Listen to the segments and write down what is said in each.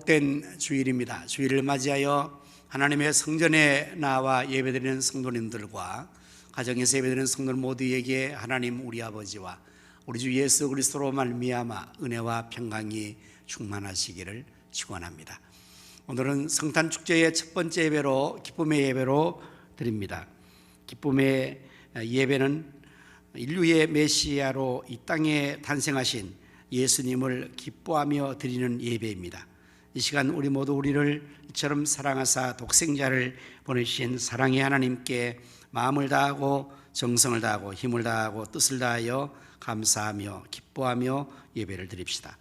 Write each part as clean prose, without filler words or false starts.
복된 주일입니다. 주일을 맞이하여 하나님의 성전에 나와 예배드리는 성도님들과 가정에서 예배드리는 성도들 모두에게 하나님 우리 아버지와 우리 주 예수 그리스도로 말미암아 은혜와 평강이 충만하시기를 축원합니다. 오늘은 성탄 축제의 첫 번째 예배로 기쁨의 예배로 드립니다. 기쁨의 예배는 인류의 메시아로 이 땅에 탄생하신 예수님을 기뻐하며 드리는 예배입니다. 이 시간 우리 모두 우리를 이처럼 사랑하사 독생자를 보내신 사랑의 하나님께 마음을 다하고 정성을 다하고 힘을 다하고 뜻을 다하여 감사하며 기뻐하며 예배를 드립시다.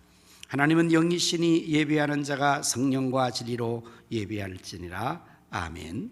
하나님은 영이시니 예배하는 자가 성령과 진리로 예배할지니라. 아멘.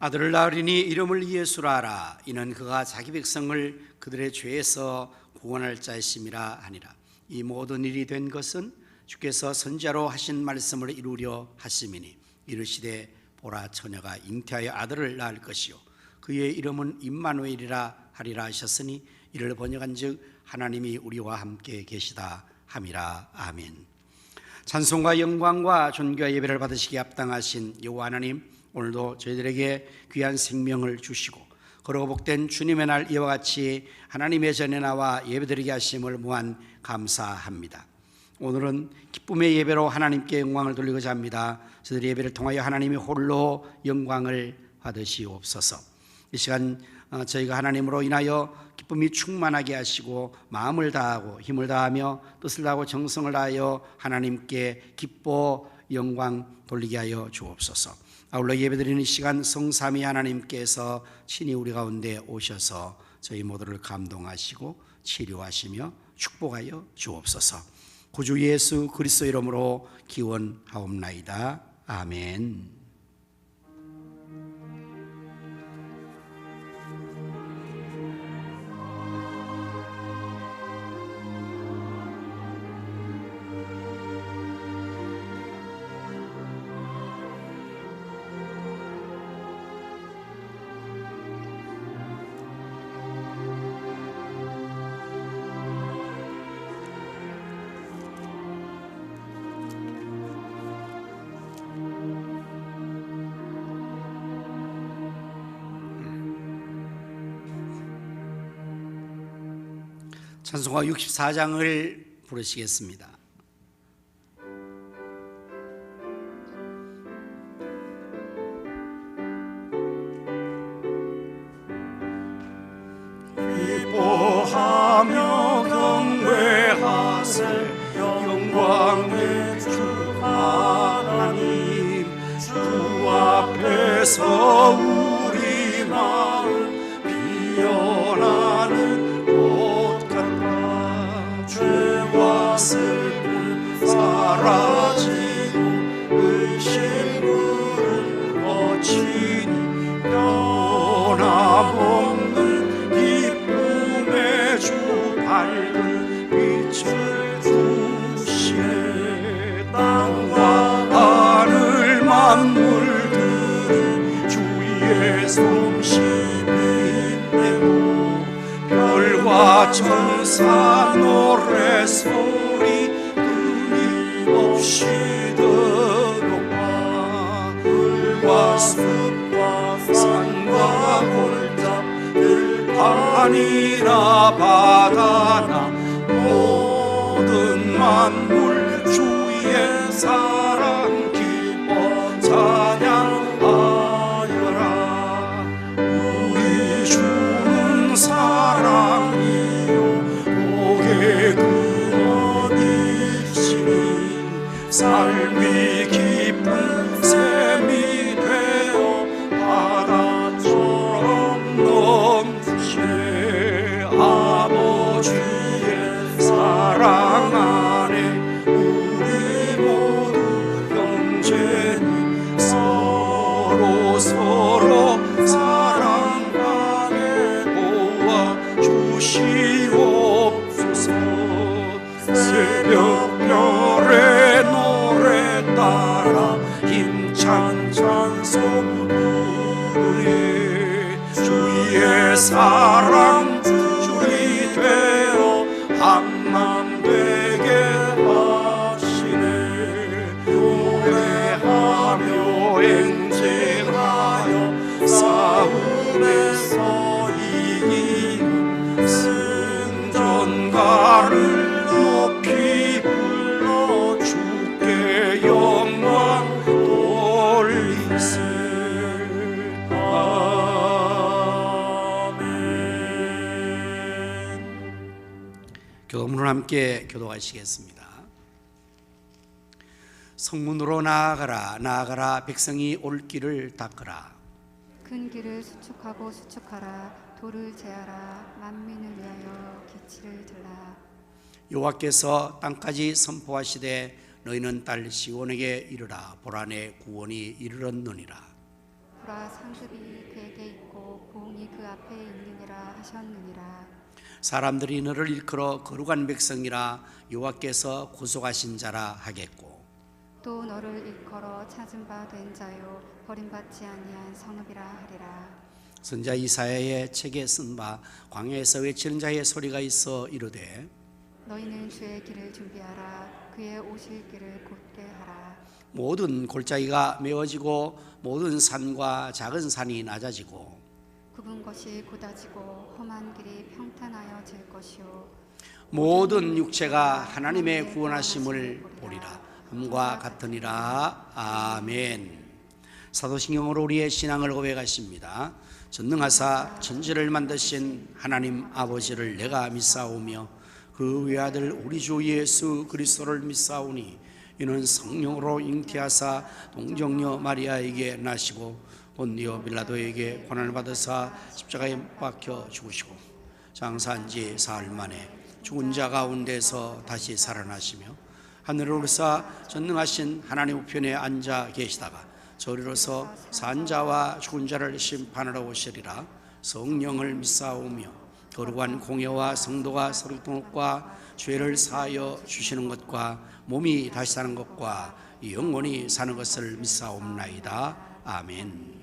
아들을 낳으리니 이름을 예수라 하라. 이는 그가 자기 백성을 그들의 죄에서 구원할 자이심이라 하니라. 이 모든 일이 된 것은 주께서 선지자로 하신 말씀을 이루려 하심이니 이르시되 보라 처녀가 잉태하여 아들을 낳을 것이요 그의 이름은 임마누엘이라 하리라 하셨으니 이를 번역한즉 하나님이 우리와 함께 계시다 함이라. 아멘. 찬송과 영광과 존귀와 예배를 받으시기에 합당하신 여호와 하나님, 오늘도 저희들에게 귀한 생명을 주시고 거룩하고 복된 주님의 날 이와 같이 하나님의 전에 나와 예배드리게 하심을 무한 감사합니다. 오늘은 기쁨의 예배로 하나님께 영광을 돌리고자 합니다. 저희들의 예배를 통하여 하나님이 홀로 영광을 받으시옵소서. 이 시간 저희가 하나님으로 인하여 기쁨이 충만하게 하시고 마음을 다하고 힘을 다하며 뜻을 다하고 정성을 다하여 하나님께 기뻐 영광 돌리게 하여 주옵소서. 아울러 예배드리는 시간 성삼위 하나님께서 친히 우리 가운데 오셔서 저희 모두를 감동하시고 치료하시며 축복하여 주옵소서. 구주 예수 그리스도 이름으로 기원하옵나이다. 아멘. 찬송가 64장을 부르시겠습니다. 기뻐하며 경배하세 영광의 주 하나님, 주 앞에서 우리 마음 피어나는 죄와 슬픔 사라지고 의심은 거치니 변함없는 기쁨의 주 밝은 빛을 주시네. 땅과 하늘 만물들은 주의 솜씨 빛내고 별과 천사 노래소리 끊임없이 더 높아 물과 숲과 산과 골짜 들판이나 바다나 모든 만물 주의 사랑 기뻐 찬양하여라. 우리 주는 사랑이요 복의 근원이시니 삶이 깊은 샘이 되어 바다처럼 주시옵소서. 새벽별의 노래 따라 힘찬 찬송 부르리. 주의 사랑 줄이 되어 한맘 되게 하시네. 노래하며 행진하여 싸움에서 이기는 승전가를 높이 불러 주께 영광 돌리세. 교문을 함께 교도하시겠습니다. 성문으로 나아가라, 나아가라. 백성이 올 길을 닦으라. 큰 길을 수축하고 수축하라. 돌을 제하라. 만민을 위하여 기치를 들라. 여호와께서 땅까지 선포하시되 너희는 딸 시온에게 이르라. 보라, 내 구원이 이르렀느니라. 보라, 상급이 그에게 있고 보응이 그 앞에 있느니라 하셨느니라. 사람들이 너를 일컬어 거룩한 백성이라 여호와께서 구속하신 자라 하겠고, 또 너를 일컬어 찾은 바 된 자요 버림받지 아니한 성읍이라 하리라. 선자 이사야의 책에 쓴 바 광야에서 외치는 자의 소리가 있어 이르되 너희는 주의 길을 준비하라. 그의 오실 길을 곧게 하라. 모든 골짜기가 메워지고 모든 산과 작은 산이 낮아지고 굽은 것이 곧아지고 험한 길이 평탄하여질 것이요 모든 육체가 하나님의 구원하심을 보리라. 함과 같으니라. 아멘. 사도신경으로 우리의 신앙을 고백하십니다. 전능하사 천지를 만드신 하나님 아버지를 내가 믿사오며 그 외아들 우리 주 예수 그리스도를 믿사오니 이는 성령으로 잉태하사 동정녀 마리아에게 나시고 본디오 빌라도에게 고난을 받으사 십자가에 못 박혀 죽으시고 장사한 지 사흘 만에 죽은 자 가운데서 다시 살아나시며 하늘을 오르사 전능하신 하나님 우편에 앉아 계시다가 저리로서 산 자와 죽은 자를 심판하러 오시리라. 성령을 믿사오며 거룩한 공예와 성도가 서로 동역과 죄를 사하여 주시는 것과 몸이 다시 사는 것과 영원히 사는 것을 믿사옵나이다. 아멘.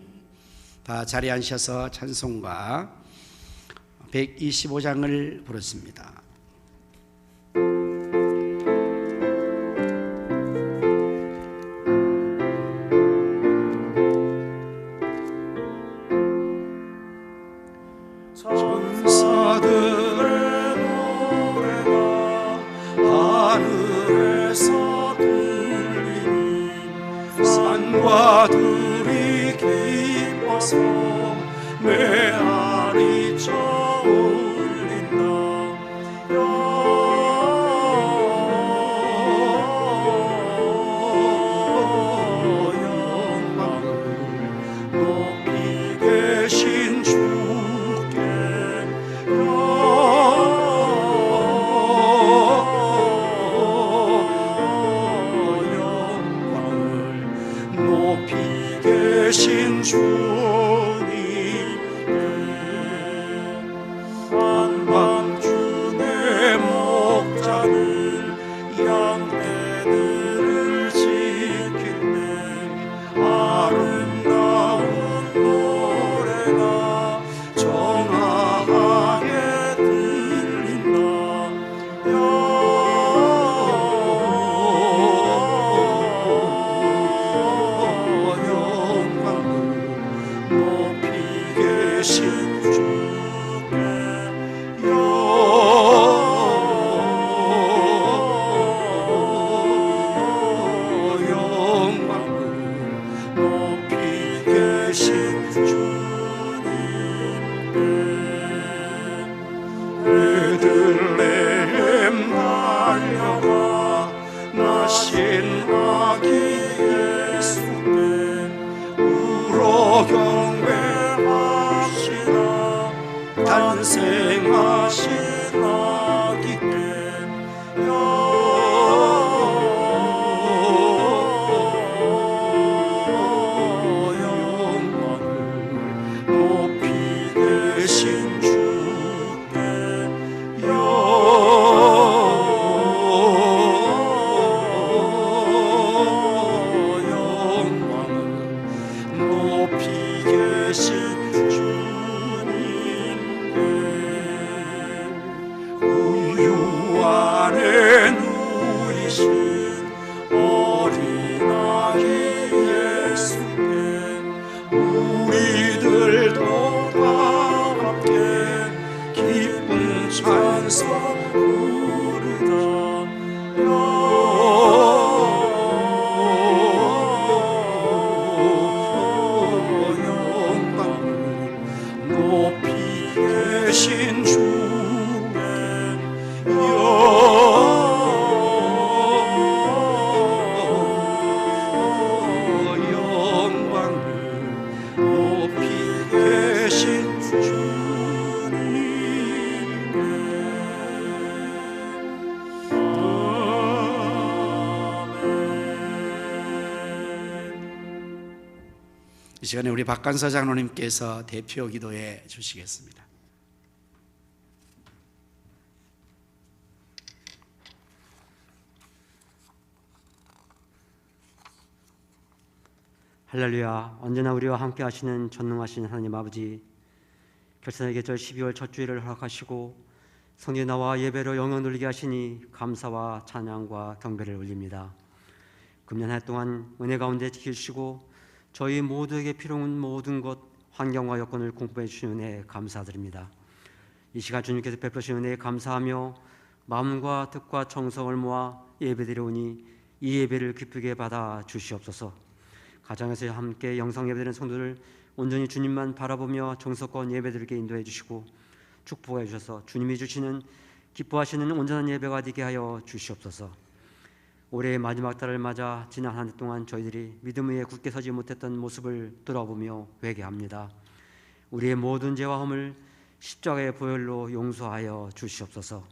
다 자리에 앉으셔서 찬송가 125장을 부르습니다. 천사들의 노래가 하늘에서 들리니 산과 들이 기뻐서 메아리 쳐올린다. 영광을 높이 계신 주께 영광을 높이 계신 주님께 한밤중에 목자들 양떼들을 지킬 때 아름다운 노래가 정확하게 들린다. 영광을 높이 계신 주께 영광을 높이 계신 주님께 베들레헴 달려가 나신 아기 예수께 울어 경배하시라. 탄생하신 아기께 영광을 높이 계신 주께 주께서 부르다 영광을 높이 계신 주께 영광을 높이 계신 이 시간에 우리 박간사 장로님께서 대표 기도해 주시겠습니다. 할렐루야. 언제나 우리와 함께 하시는 전능하신 하나님 아버지, 결산의 계절 12월 첫 주일을 허락하시고 성전에 나와 예배로 영광 돌리게 하시니 감사와 찬양과 경배를 올립니다. 금년 한 해 동안 은혜 가운데 지키시고 저희 모두에게 필요한 모든 것, 환경과 여건을 공급해 주신 은혜에 감사드립니다. 이 시간 주님께서 베푸신 은혜에 감사하며 마음과 뜻과 정성을 모아 예배드리오니 이 예배를 기쁘게 받아 주시옵소서. 가정에서 함께 영상 예배드리는 성도들 온전히 주님만 바라보며 정성껏 예배드리게 인도해 주시고 축복해 주셔서 주님이 주시는 기뻐하시는 온전한 예배가 되게 하여 주시옵소서. 올해의 마지막 달을 맞아 지난 한 해 동안 저희들이 믿음 위에 굳게 서지 못했던 모습을 돌아보며 회개합니다. 우리의 모든 죄와 허물 십자가의 보혈로 용서하여 주시옵소서.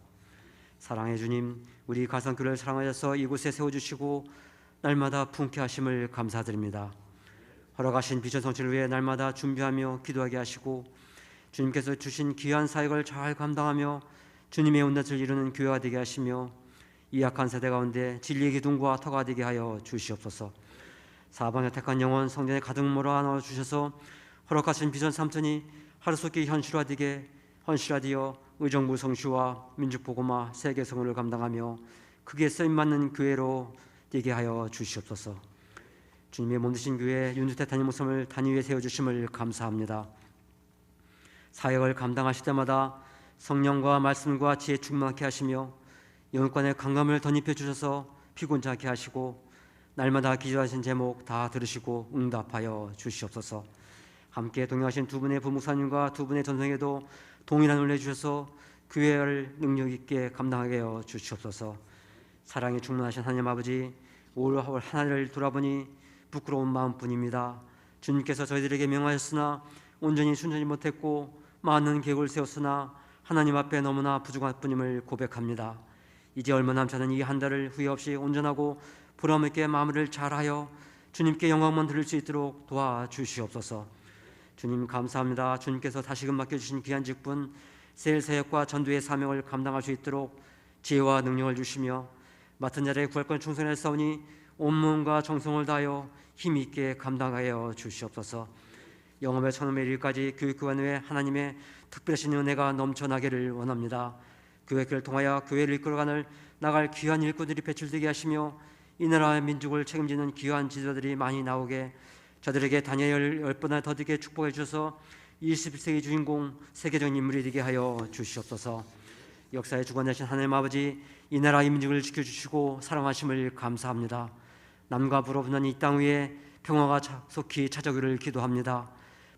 사랑의 주님, 우리 가성교회를 사랑하셔서 이곳에 세워주시고 날마다 풍쾌하심을 감사드립니다. 허락하신 비전 성취를 위해 날마다 준비하며 기도하게 하시고 주님께서 주신 귀한 사역을 잘 감당하며 주님의 온전을 이루는 교회가 되게 하시며 이 약한 세대 가운데 진리의 기둥과 터가 되게 하여 주시옵소서. 사방에 택한 영혼 성전에 가득 몰아 넣어 주셔서 허락하신 비전 3천이 하루속히 헌실화되어 의정부 성취와 민족보고마 세계성을 감당하며 크게 쓰임받는 교회로 되게 하여 주시옵소서. 주님의 몸되신 교회 윤주태 단임 목사님을 단위 위에 세워주심을 감사합니다. 사역을 감당하실 때마다 성령과 말씀과 지혜 충만케 하시며 영권의 강감을 덧입혀 주셔서 피곤치 않게 하시고 날마다 기도하신 제목 다 들으시고 응답하여 주시옵소서. 함께 동행하신 두 분의 부목사님과 두 분의 전성에도 동일한 은혜 주셔서 교회를 능력 있게 감당하게 하여 주시옵소서. 사랑이 충만하신 하나님 아버지, 올 하나를 돌아보니 부끄러운 마음뿐입니다. 주님께서 저희들에게 명하셨으나 온전히 순전히 못했고 많은 계획을 세웠으나 하나님 앞에 너무나 부족할 뿐임을 고백합니다. 이제 얼마 남지 않은 이 한 달을 후회 없이 온전하고 보람있게 마무리를 잘하여 주님께 영광만 드릴 수 있도록 도와주시옵소서. 주님 감사합니다. 주님께서 다시금 맡겨주신 귀한 직분 세일사역과 전도의 사명을 감당할 수 있도록 지혜와 능력을 주시며 맡은 자리에 구할권 충성을 싸우니 온 몸과 정성을 다하여 힘있게 감당하여 주시옵소서. 영업의 처음의 일까지 교육기관 외에 하나님의 특별하신 은혜가 넘쳐나기를 원합니다. 교회를 통하여 교회를 이끌어가는 나갈 귀한 일꾼들이 배출되게 하시며 이 나라의 민족을 책임지는 귀한 지도자들이 많이 나오게 저들에게 다니엘 10번이나 더디게 축복해 주셔서 21세기 주인공 세계적인 인물이 되게 하여 주시옵소서. 역사의 주관자신 하나님 아버지, 이 나라 이 민족을 지켜주시고 사랑하심을 감사합니다. 남과 북으로 분한 이 땅 위에 평화가 속히 찾아오기를 기도합니다.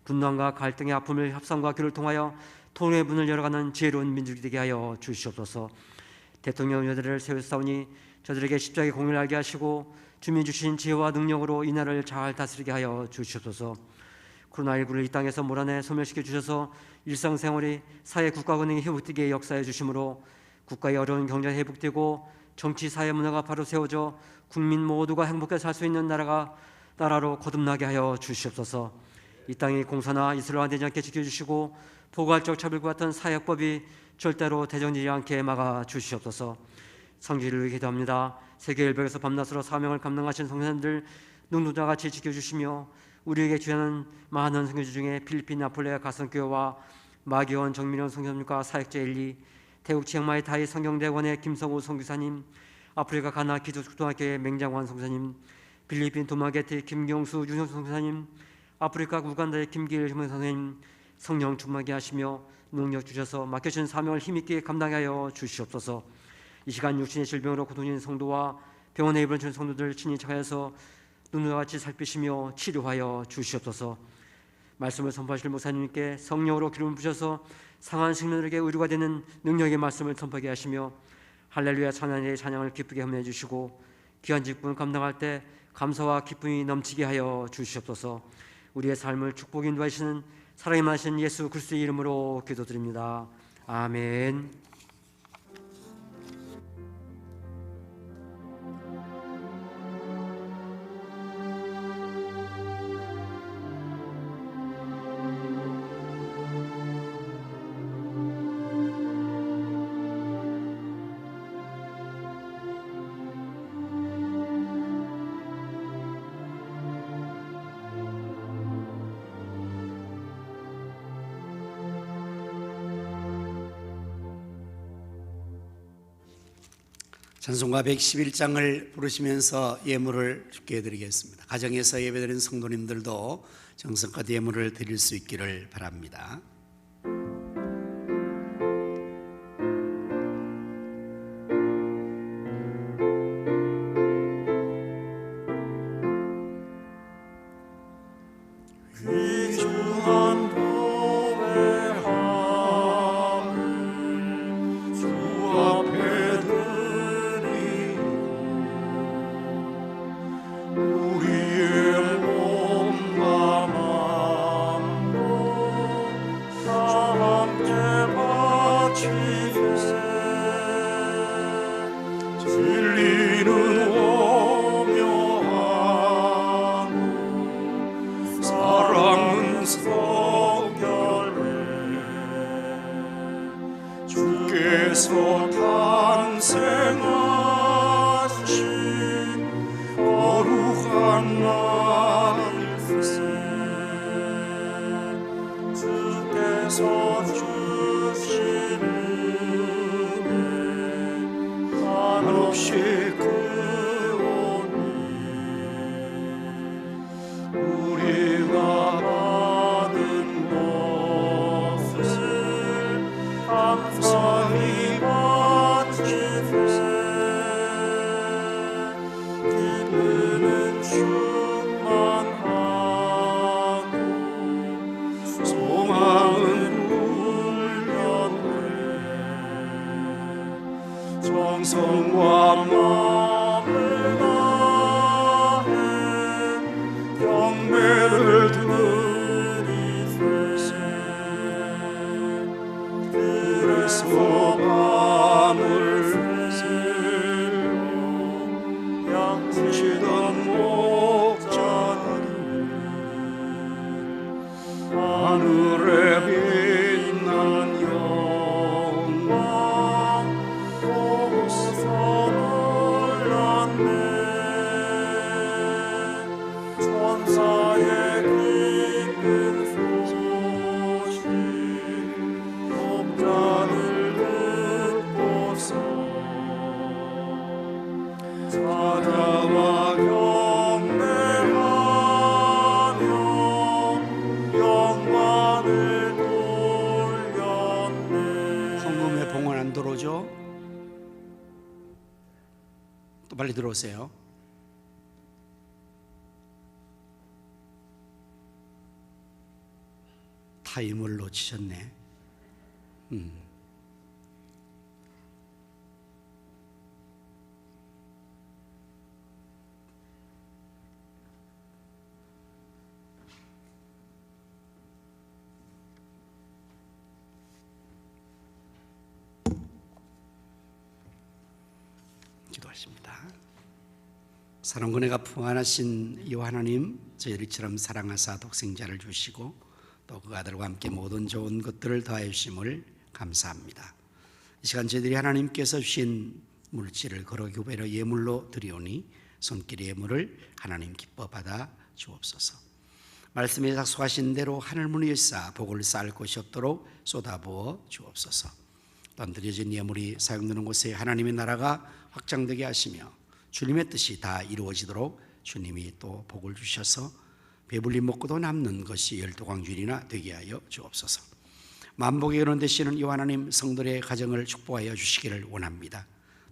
분단과 갈등의 아픔을 협상과 교를 통하여 통일의 문을 열어가는 지혜로운 민족이 되게 하여 주시옵소서. 대통령 여들을 세우사오니 저들에게 십자가의 공의를 알게 하시고 주민 주신 지혜와 능력으로 이 나라를 잘 다스리게 하여 주시옵소서. 코로나19를 이 땅에서 몰아내 소멸시켜 주셔서 일상생활이 사회 국가운행이 회복되게 역사해 주심으로 국가의 어려운 경제가 회복되고 정치 사회 문화가 바로 세워져 국민 모두가 행복하게 살 수 있는 나라로 거듭나게 하여 주시옵소서. 이 땅이 공사나 이슬람화되지 않게 지켜주시고 포괄적 차별과 같은 사역법이 절대로 대정되지 않게 막아 주시옵소서. 성지를 위해 기도합니다. 세계 일벽에서 밤낮으로 사명을 감당하신 성도님들 눈동자같이 지켜주시며 우리에게 주하는 많은 선교주 중에 필리핀 나폴레 가성교회와 마기원 정민원 성교사님과 사역자 엘리, 태국 치앙마이 타이 성경대원의 김성우 선교사님, 아프리카 가나 기독초등학교의 맹장환 선교사님, 필리핀 도마게티 김경수 유성 선교사님, 아프리카 우간다의 김기일 선교사님 성령 충만하게 하시며 능력 주셔서 맡겨준 사명을 힘있게 감당하게 하여 주시옵소서. 이 시간 육신의 질병으로 고통인 성도와 병원에 입원한 성도들 친히 찾아서 눈과 같이 살피시며 치료하여 주시옵소서. 말씀을 선포하실 목사님께 성령으로 기름을 부셔서 상한 식민들에게 의료가 되는 능력의 말씀을 선포하게 하시며 할렐루야 찬양의 찬양을 기쁘게 헌해 주시고 귀한 직분을 감당할 때 감사와 기쁨이 넘치게 하여 주시옵소서. 우리의 삶을 축복 인도하시는 살아계신 예수 그리스도의 이름으로 기도드립니다. 아멘. 찬송가 111장을 부르시면서 예물을 주께 드리겠습니다. 가정에서 예배드리는 성도님들도 정성껏 예물을 드릴 수 있기를 바랍니다. 귀중한 도배함을 주 앞에 드리고 우리의 몸과 마음도 다 함께 바치세. 진리는 오묘하고 사랑은 성결해. 주께서 탄생하신 거룩한 날일세. 주께서 주신 은혜 한없이 크오니 우리가 받은 것을 감사히 바치세. 기쁨은 충만하고 소망은 울렸네. 정성과 마음을 다해 경배를 드리세. 그래서 밤을 새고 양치던 목자들 하늘에 빛난 영광 보고서 놀랐네. 천사의 기쁜 소식 목자들 듣고서 찾아와 경배하며 영광을 돌렸네. 헌금에 봉헌 안 들어오죠? 또 빨리 들어오세요. 타임을 놓치셨네. 기도하십니다. 사랑과 은혜가 풍만하신 이 하나님, 저희들처럼 사랑하사 독생자를 주시고 또 그 아들과 함께 모든 좋은 것들을 더하여 주심을 감사합니다. 이 시간 저희들이 하나님께서 주신 물질을 거룩교배로 예물로 드리오니 손길의 예물을 하나님 기뻐 받아 주옵소서. 말씀에 약속하신 대로 하늘문을 열사 복을 쌓을 곳이 없도록 쏟아부어 주옵소서. 또한 드려진 예물이 사용되는 곳에 하나님의 나라가 확장되게 하시며 주님의 뜻이 다 이루어지도록 주님이 또 복을 주셔서 배불리 먹고도 남는 것이 12광주일이나 되게 하여 주옵소서. 만복의 근원 되시는 여호와 하나님 성도의 가정을 축복하여 주시기를 원합니다.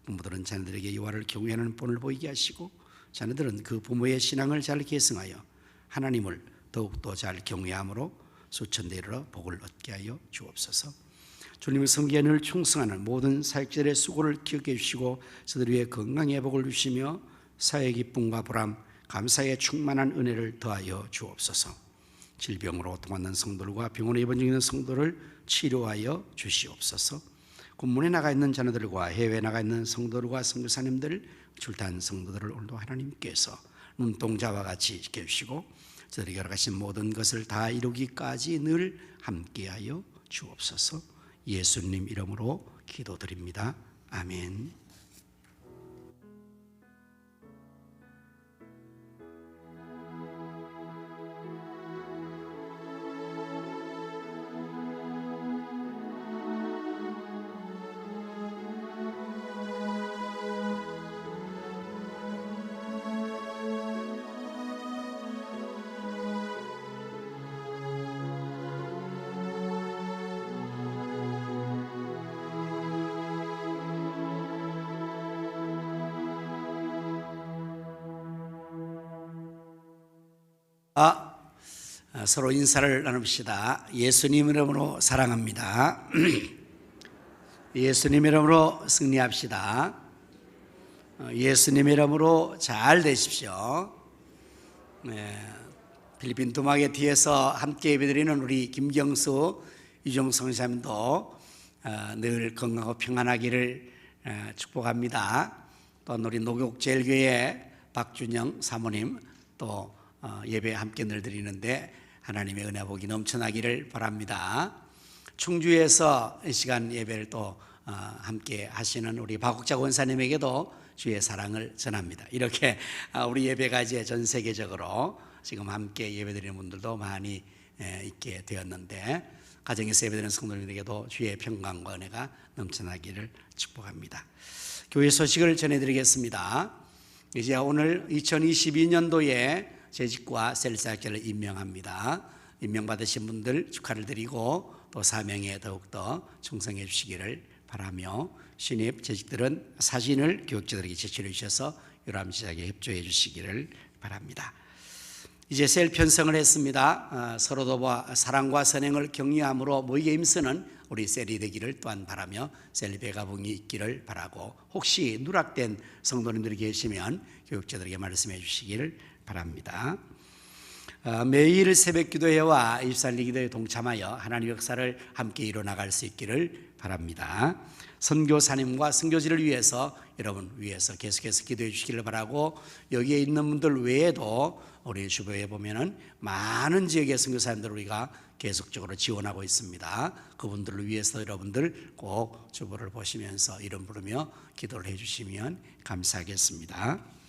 부모들은 자녀들에게 여호와를 경외하는 본을 보이게 하시고 자녀들은 그 부모의 신앙을 잘 계승하여 하나님을 더욱더 잘 경외함으로 수천대 이르러 복을 얻게 하여 주옵소서. 주님의 성기에 늘 충성하는 모든 사역자들의 수고를 기억해 주시고 저들 위해 건강의 회복을 주시며 사회 기쁨과 보람, 감사의 충만한 은혜를 더하여 주옵소서. 질병으로 고통받는 성도들과 병원에 입원 중인 성도를 치료하여 주시옵소서. 군문에 나가 있는 자녀들과 해외에 나가 있는 성도들과 선교사님들, 출탄 성도들을 오늘도 하나님께서 눈동자와 같이 지켜주시고 저들에게 열어가신 모든 것을 다 이루기까지 늘 함께하여 주옵소서. 예수님 이름으로 기도드립니다. 아멘. 서로 인사를 나눕시다. 예수님 이름으로 사랑합니다. 예수님 이름으로 승리합시다. 예수님 이름으로 잘 되십시오. 필리핀 두마게 뒤에서 함께 예배드리는 우리 김경수, 유정성 선생님도 늘 건강하고 평안하기를 축복합니다. 또 우리 노곡제일교회 박준영 사모님 또 예배 함께 늘 드리는데 하나님의 은혜 복이 넘쳐나기를 바랍니다. 충주에서 이 시간 예배를 또 함께 하시는 우리 박국자 권사님에게도 주의 사랑을 전합니다. 이렇게 우리 예배가 이제 전 세계적으로 지금 함께 예배드리는 분들도 많이 있게 되었는데 가정에서 예배드리는 성도님들에게도 주의 평강과 은혜가 넘쳐나기를 축복합니다. 교회 소식을 전해드리겠습니다. 이제 오늘 2022년도에 재직과 셀사역자를 임명합니다. 임명받으신 분들 축하를 드리고 또 사명에 더욱더 충성해 주시기를 바라며 신입 재직들은 사진을 교육자들에게 제출해 주셔서 요람 시작에 협조해 주시기를 바랍니다. 이제 셀 편성을 했습니다. 서로도 사랑과 선행을 격려함으로 모이게 힘쓰는 우리 셀이 되기를 또한 바라며 셀 배가봉이 있기를 바라고 혹시 누락된 성도님들이 계시면 교육자들에게 말씀해 주시기를 바랍니다. 매일 새벽 기도회와 24일 기도에 동참하여 하나님의 역사를 함께 이뤄나갈 수 있기를 바랍니다. 선교사님과 선교지를 위해서 여러분 위해서 계속해서 기도해 주시기를 바라고 여기에 있는 분들 외에도 우리 주변에 보면은 많은 지역의 선교사님들 우리가 계속적으로 지원하고 있습니다. 그분들을 위해서 여러분들 꼭 주보를 보시면서 이름 부르며 기도를 해주시면 감사하겠습니다.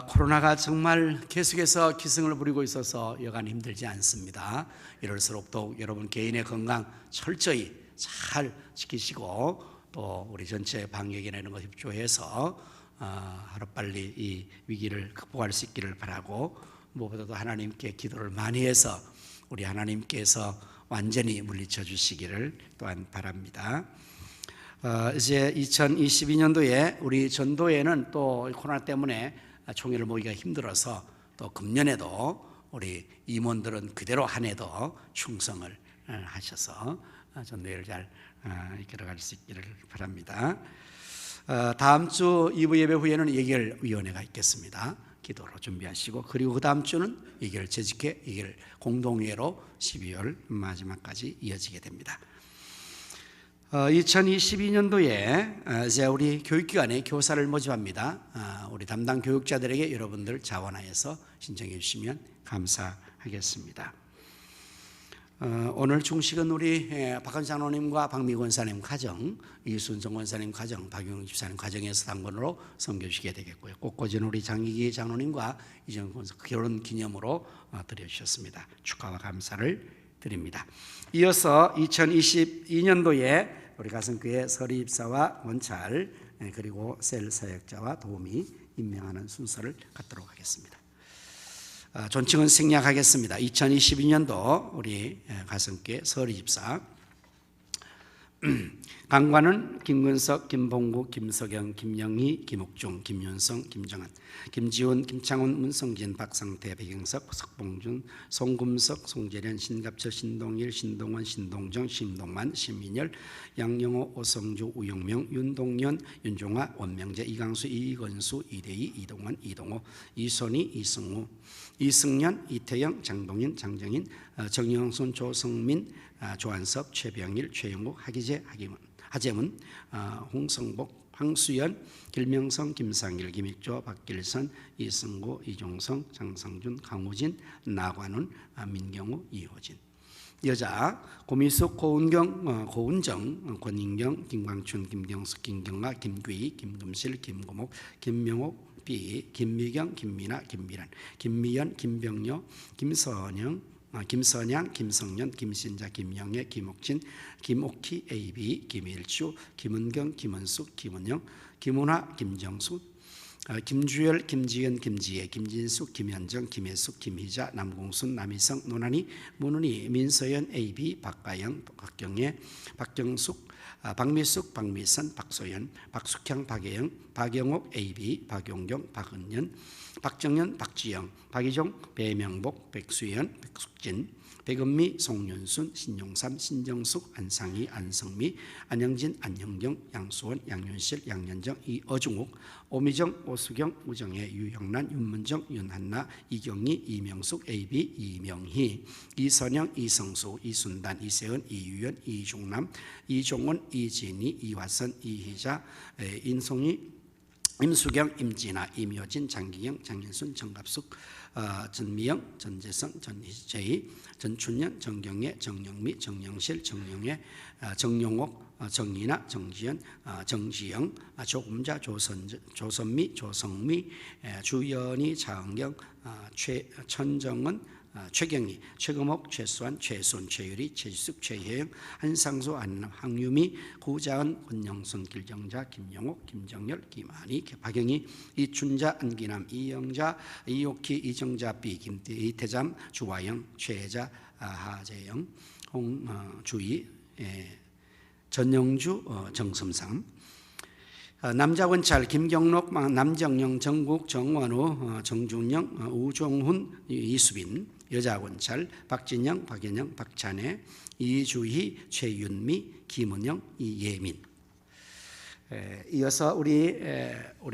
코로나가 정말 계속해서 기승을 부리고 있어서 여간 힘들지 않습니다. 이럴수록 더욱 여러분 개인의 건강 철저히 잘 지키시고 또 우리 전체 방역에 내는 것 협조해서 하루빨리 이 위기를 극복할 수 있기를 바라고 무엇보다도 하나님께 기도를 많이 해서 우리 하나님께서 완전히 물리쳐 주시기를 또한 바랍니다. 이제 2022년도에 우리 전도회는 또 코로나 때문에 총회를 모기가 힘들어서 또 금년에도 우리 임원들은 그대로 한 해도 충성을 하셔서 전도회를 잘 이끌어갈 수 있기를 바랍니다. 다음 주 2부 예배 후에는 예결위원회가 있겠습니다. 기도로 준비하시고 그리고 그 다음 주는 예결 재직회, 예결 공동회로 12월 마지막까지 이어지게 됩니다. 2022년도에 이제 우리 교육기관에 교사를 모집합니다. 우리 담당 교육자들에게 여러분들 자원하여서 신청해 주시면 감사하겠습니다. 오늘 중식은 우리 박한 장로님과 박미 권사님 가정, 이순정 권사님 가정, 박용영 집사님 가정에서 당번으로 섬겨주시게 되겠고요. 꽃꽂이는 우리 장희기 장로님과 이정 권사 결혼 기념으로 드려주셨습니다. 축하와 감사를 드립니다. 이어서 2022년도에 우리 가성교회 서리입사와 원찰 그리고 셀 사역자와 도우미 임명하는 순서를 갖도록 하겠습니다. 존칭은 생략하겠습니다. 2022년도 우리 가성교회 서리 집사 강관은 김근석, 김봉구, 김석영, 김영희, 김옥중, 김윤성, 김정한, 김지훈, 김창훈, 문성진, 박상태, 백영석, 석봉준, 송금석, 송재련, 신갑철, 신동일, 신동원, 신동정, 신동만, 신민열, 양영호, 오성주, 우영명, 윤동연, 윤종화, 원명재, 이강수, 이건수, 이대희, 이동원, 이동호, 이선희, 이승우, 이승년, 이태영, 장동인, 장정인, 정영순, 조성민, 조한섭, 최병일, 최영욱, 하기재, 하재문, 홍성복, 황수연, 길명성, 김상일, 김익조, 박길선, 이승구, 이종성, 장성준, 강우진, 나관훈, 민경우, 이호진. 여자 고미숙, 고은경, 고은정, 권인경, 김광춘, 김경숙, 김경아, 김귀희, 김금실, 김고목, 김명옥, 비, 김미경, 김미나, 김미란, 김미연, 김병여, 김선영, 김선양, 김성년, 김신자, 김영애, 김옥진, 김옥희, AB, 김일주, 김은경, 김은숙, 김은영, 김은화, 김정수, 김주열, 김지연, 김지혜, 김진숙, 김현정, 김혜숙, 김희자, 남공순, 남희성, 노난이, 문은희, 민서연, AB, 박가영, 박경애, 박경숙, 박미숙, 박미선, 박소연, 박숙향, 박예영, 박영옥, AB, 박용경, 박은연, 박정현, 박지영, 박희종, 배명복, 백수연, 백숙진, 백은미, 송윤순, 신용삼, 신정숙, 안상희, 안성미, 안영진, 안형경, 양수원, 양윤실, 양현정, 이어중욱, 오미정, 오수경, 우정혜, 유형란, 윤문정, 윤한나, 이경희, 이명숙, AB, 이명희, 이선영, 이성수, 이순단, 이세은, 이유연, 이중남, 이종원, 이진희, 이화선, 이희자, 인송이, 임수경, 임진아, 임효진, 장기경, 장인순, 정갑숙, 전미영, 전재성, 전희재희, 전춘년, 정경애, 정영미, 정영실, 정영애, 정용옥, 정인아, 정지연, 정지영, 조금자, 조선미, 조성미, 주연이, 장경, 천정은, 최경희, 최금옥, 최수환, 최순, 최유리, 최지숙, 최혜영, 한상수, 황유미, 구자은, 권영순, 길정자, 김영옥, 김정열, 김한희, 박영희, 이춘자, 안기남, 이영자, 이옥희, 이정자, B, 이태잠, 주화영, 최혜자, 하재영, 홍주희, 전영주, 정섬상. 남자 원찰 김경록, 남정영, 정국, 정원우, 정준영, 우종훈, 이수빈. 여자 원찰 박진영, 박연영, 박찬혜, 이주희, 최윤미, 김은영, 이예민. 이어서 우리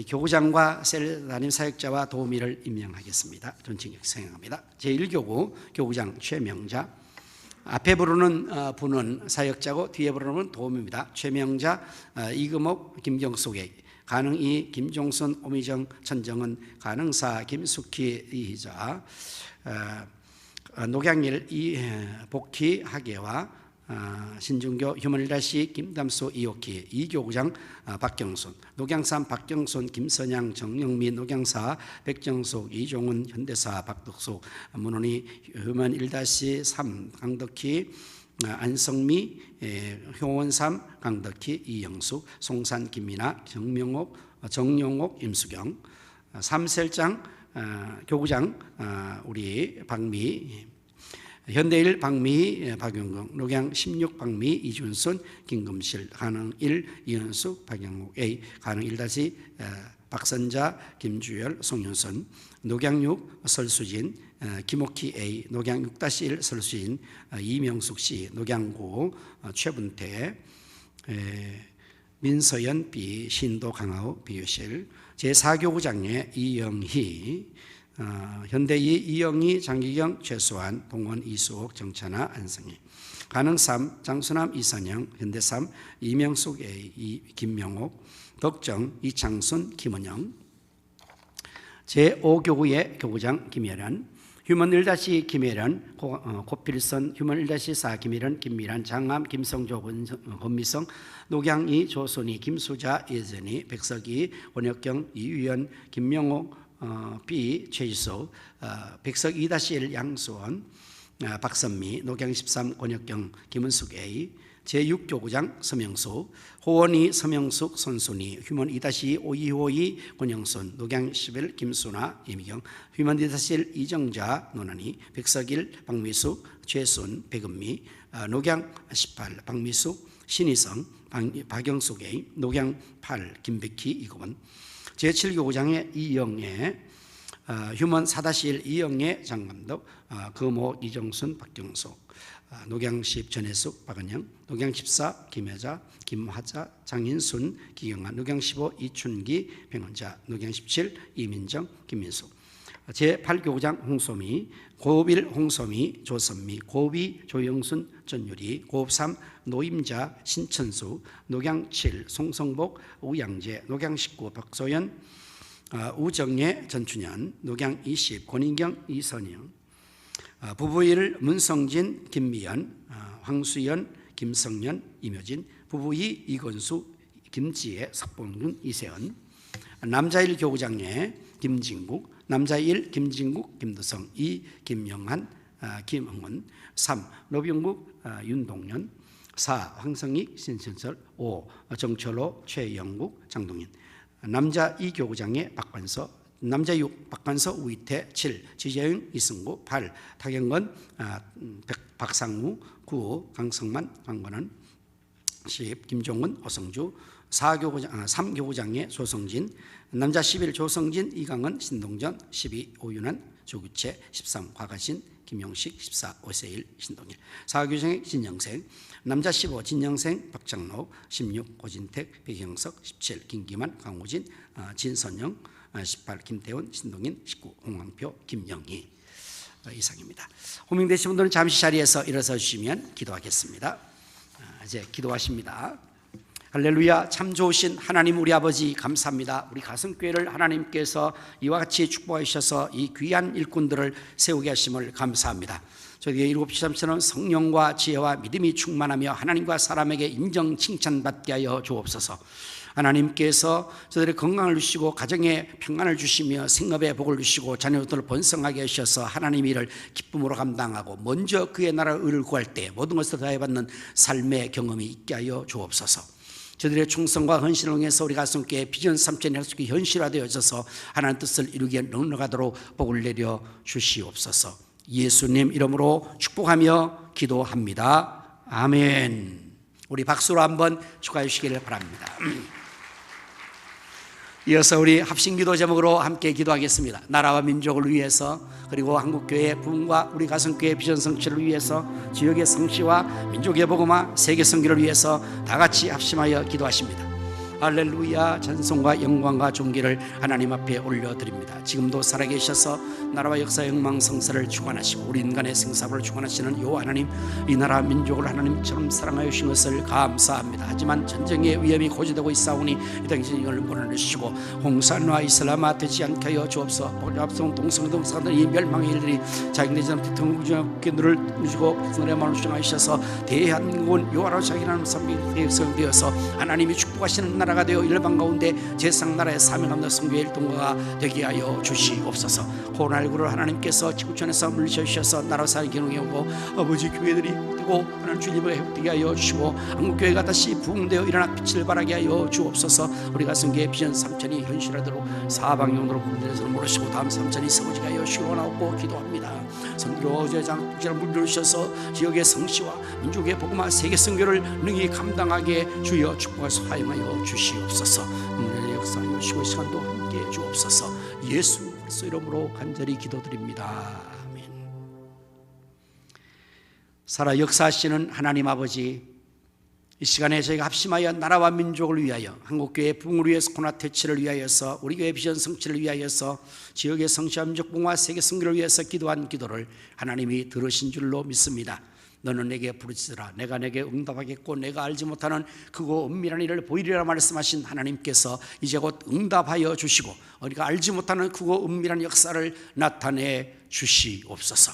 교구장과 셀 담임 사역자와 도우미를 임명하겠습니다. 존칭 생각합니다. 제1교구 교구장 최명자. 앞에 부르는 분은 사역자고 뒤에 부르는 도우미입니다. 최명자, 이금옥, 김경숙의 가능이, 김종순, 오미정, 천정은, 가능사, 김숙희, 이희자, 녹양일, 복희, 하계와, 신중교, 휴먼리더시, 김담수, 이옥희, 이교구장, 박경순, 녹양산, 박경순, 김선양, 정영미, 녹양사, 백정숙, 이종훈, 현대사, 박덕숙, 문헌이, 휴먼1-3, 강덕희, 안성미, 효원삼, 강덕희, 이영숙, 송산, 김민아, 정용옥, 임수경, 삼셀장, 교구장, 우리 박미, 현대일 박미, 박용경, 녹양 16 박미, 이준순, 김금실, 가능 1, 이현숙, 박영욱 A, 가능 1-, 박선자, 김주열, 송윤선, 녹양 6, 설수진, 김옥희 A, 녹양 6-1, 설수진, 이명숙 C, 녹양 9, 최분태, 민서연 B, 신도 강하우, 비유실, 제4교구장의 이영희, 현대이, 이영희, 장기경, 최수환, 동원, 이수옥, 정찬아, 안성희. 가능 3, 장수남, 이선영, 현대 3, 이명숙 A, 김명옥, 덕정, 이창순, 김은영. 제5교구의 교구장 김혜련, 휴먼 1-, 김혜련, 고필선, 휴먼 1-4, 김혜련, 김미란, 장암, 김성조, 권미성, 녹양 2, 조순희, 김수자, 예전이, 백석이, 원혁경, 이유연, 김명옥, B, 최지수, 백석 2-1, 양수원, 박선미, 녹양 13, 권혁경, 김은숙 A, 제6교구장 서명수, 호원이 서명숙 선순이, 휴먼 2-5252 권영순, 녹양 11 김수나 이미경, 휴먼 2-1 이정자 노난이, 백석일 박미숙 최순 백은미, 녹양 18 박미숙 신희성 박영숙의, 녹양 8 김백희 이고원, 제7교구장의 이영애, 휴먼 4-1 이영애 장감독, 금호 이정순 박경숙, 녹양 10 전혜숙 박은영, 녹양 14 김혜자 김화자 장인순 기경아, 녹양 15 이춘기 병원자, 녹양 17 이민정 김민숙, 제8교구장 홍소미, 고읍1 홍소미 조선미, 고읍 2 조영순 전유리, 고읍 3 노임자 신천수, 녹양 7 송성복 우양재, 녹양 19 박소연 우정예 전춘현, 녹양 20 권인경 이선영, 부부 1 문성진 김미연 황수연 김성년 이묘진, 부부 2 이건수 김지혜 석봉준 이세연, 남자 1 교구장에 김진국, 남자 1 김진국 김두성, 2 김영한 김흥원, 3 노병국 윤동연, 4 황성익 신신설, 5 정철호 최영국 장동인, 남자 2 교구장에 박관서, 남자 6 박관서 우이태, 7 지재영 이승구, 8 타경건 박상무, 9 강성만 강건원, 10 김종은 오성주, 3교구장에 조성진, 남자 11 조성진 이강은 신동전, 12 오윤환 조규채, 13 과가신 김용식, 14 오세일 신동일, 4교구장에 진영생, 남자 15 진영생 박장록, 16 고진택 백영석, 17 김기만 강호진 진선영, 18 김태훈 신동인, 19 홍광표 김영희. 이상입니다. 호명되신 분들은 잠시 자리에서 일어서 주시면 기도하겠습니다. 이제 기도하십니다. 할렐루야. 참 좋으신 하나님 우리 아버지 감사합니다. 우리 가슴교회를 하나님께서 이와 같이 축복하셔서 이 귀한 일꾼들을 세우게 하심을 감사합니다. 저희의 7시3처럼 성령과 지혜와 믿음이 충만하며 하나님과 사람에게 인정 칭찬받게 하여 주옵소서. 하나님께서 저들의 건강을 주시고 가정에 평안을 주시며 생업에 복을 주시고 자녀들을 번성하게 하셔서 하나님의 일을 기쁨으로 감당하고 먼저 그의 나라 의를 구할 때 모든 것을 다해받는 삶의 경험이 있게 하여 주옵소서. 저들의 충성과 헌신을 통해서 우리 가슴께 비전 3천이 약속이 현실화되어져서 하나님 뜻을 이루기에 넉넉하도록 복을 내려 주시옵소서. 예수님 이름으로 축복하며 기도합니다. 아멘. 우리 박수로 한번 축하해 주시기를 바랍니다. 이어서 우리 합심기도 제목으로 함께 기도하겠습니다. 나라와 민족을 위해서, 그리고 한국교회 부흥과 우리 가슴교회 비전 성취를 위해서, 지역의 성취와 민족의 복음화, 세계 선교를 위해서 다 같이 합심하여 기도하십니다. 할렐루야. 찬송과 영광과 존귀를 하나님 앞에 올려드립니다. 지금도 살아계셔서 나라와 역사의 흥망성쇠를 주관하시고 우리 인간의 생사를 주관하시는 요 하나님, 이 나라 민족을 하나님처럼 사랑하여 주신 것을 감사합니다. 하지만 전쟁의 위험이 고조되고 있사오니 이 당신 이걸 보내주시고 홍산과 이슬람화 되지 않게 하여 주옵소서. 복잡성 동성동사들 이 멸망의 일들이 자기네지 않는 대통령의 눈을 주시고 백성들의 마음을 주장하셔서 대한민국은 요하라 자기라는 선비 대성되어서 하나님이 축복하시는 나라가 되어 일반 가운데 제상나라의 사명함과 성교의 일동가가 되게 하여 주시옵소서. 코로나19를 하나님께서 지구촌에서 물리쳐주셔서 나라 사는 기능이 오고 아버지 교회들이 되고 하나님 주님을 회복되게 하여 주시고 한국교회가 다시 부흥되어 일어나 빛을 발하게 하여 주옵소서. 우리 가슴교회 비전 3천이 현실화되도록 사방용으로 군대에서 모르시고 다음 3천이 세워지게 하여 주옵고 기도합니다. 선교 제장 물려주셔서 지역의 성시와 민족의 복음화 세계 선교를 능히 감당하게 주여 축복하사 사용하여 주시옵소서. 오늘의 역사하여 주시고 시간도 함께 주옵소서. 예수 그리스도 이름으로 간절히 기도드립니다. 아멘. 살아 역사하시는 하나님 아버지, 이 시간에 저희가 합심하여 나라와 민족을 위하여, 한국교회 부흥을 위해서, 코로나 퇴치를 위하여서, 우리 교회 비전 성취를 위하여서, 지역의 성취와 민족 부흥과 세계 선교를 위해서 기도한 기도를 하나님이 들으신 줄로 믿습니다. 너는 내게 부르짖으라 내가 내게 응답하겠고 내가 알지 못하는 크고 은밀한 일을 보이리라 말씀하신 하나님께서 이제 곧 응답하여 주시고 우리가 알지 못하는 크고 은밀한 역사를 나타내 주시옵소서.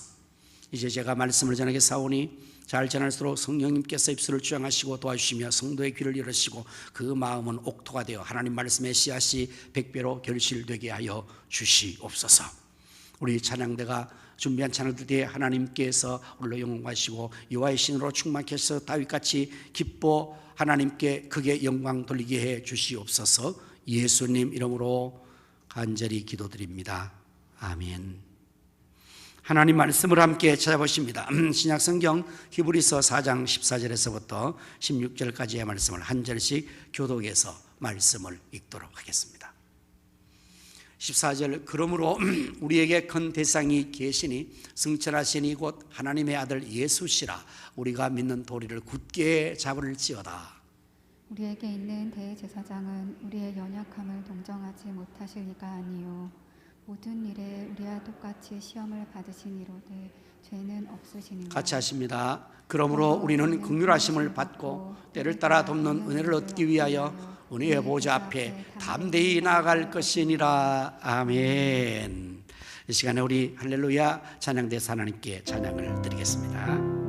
이제 제가 말씀을 전하게 사오니 잘 전할수록 성령님께서 입술을 주장하시고 도와주시며 성도의 귀를 열으시고 그 마음은 옥토가 되어 하나님 말씀의 씨앗이 100배로 결실되게 하여 주시옵소서. 우리 찬양대가 준비한 찬을 드리되 하나님께서 홀로 영광하시고 여호와의 신으로 충만케 하셔서 다윗같이 기뻐 하나님께 크게 영광 돌리게 해 주시옵소서. 예수님 이름으로 간절히 기도드립니다. 아멘. 하나님 말씀을 함께 찾아보십니다. 신약성경 히브리서 4장 14절에서부터 16절까지의 말씀을 한 절씩 교독해서 말씀을 읽도록 하겠습니다. 14절 그러므로 우리에게 큰 대상이 계시니 승천하시니 곧 하나님의 아들 예수시라. 우리가 믿는 도리를 굳게 잡을지어다. 우리에게 있는 대제사장은 우리의 연약함을 동정하지 못하실 이가 아니요 모든 일에 우리와 똑같이 시험을 받으시니로되 죄는 없으시니라. 같이 하십니다. 그러므로 우리는 긍휼하심을 받고 때를 따라 돕는 은혜를 얻기 위하여 은혜의 보좌 앞에 담대히 나아갈 것이니라. 아멘. 이 시간에 우리 할렐루야 찬양대사 하나님께 찬양을 드리겠습니다.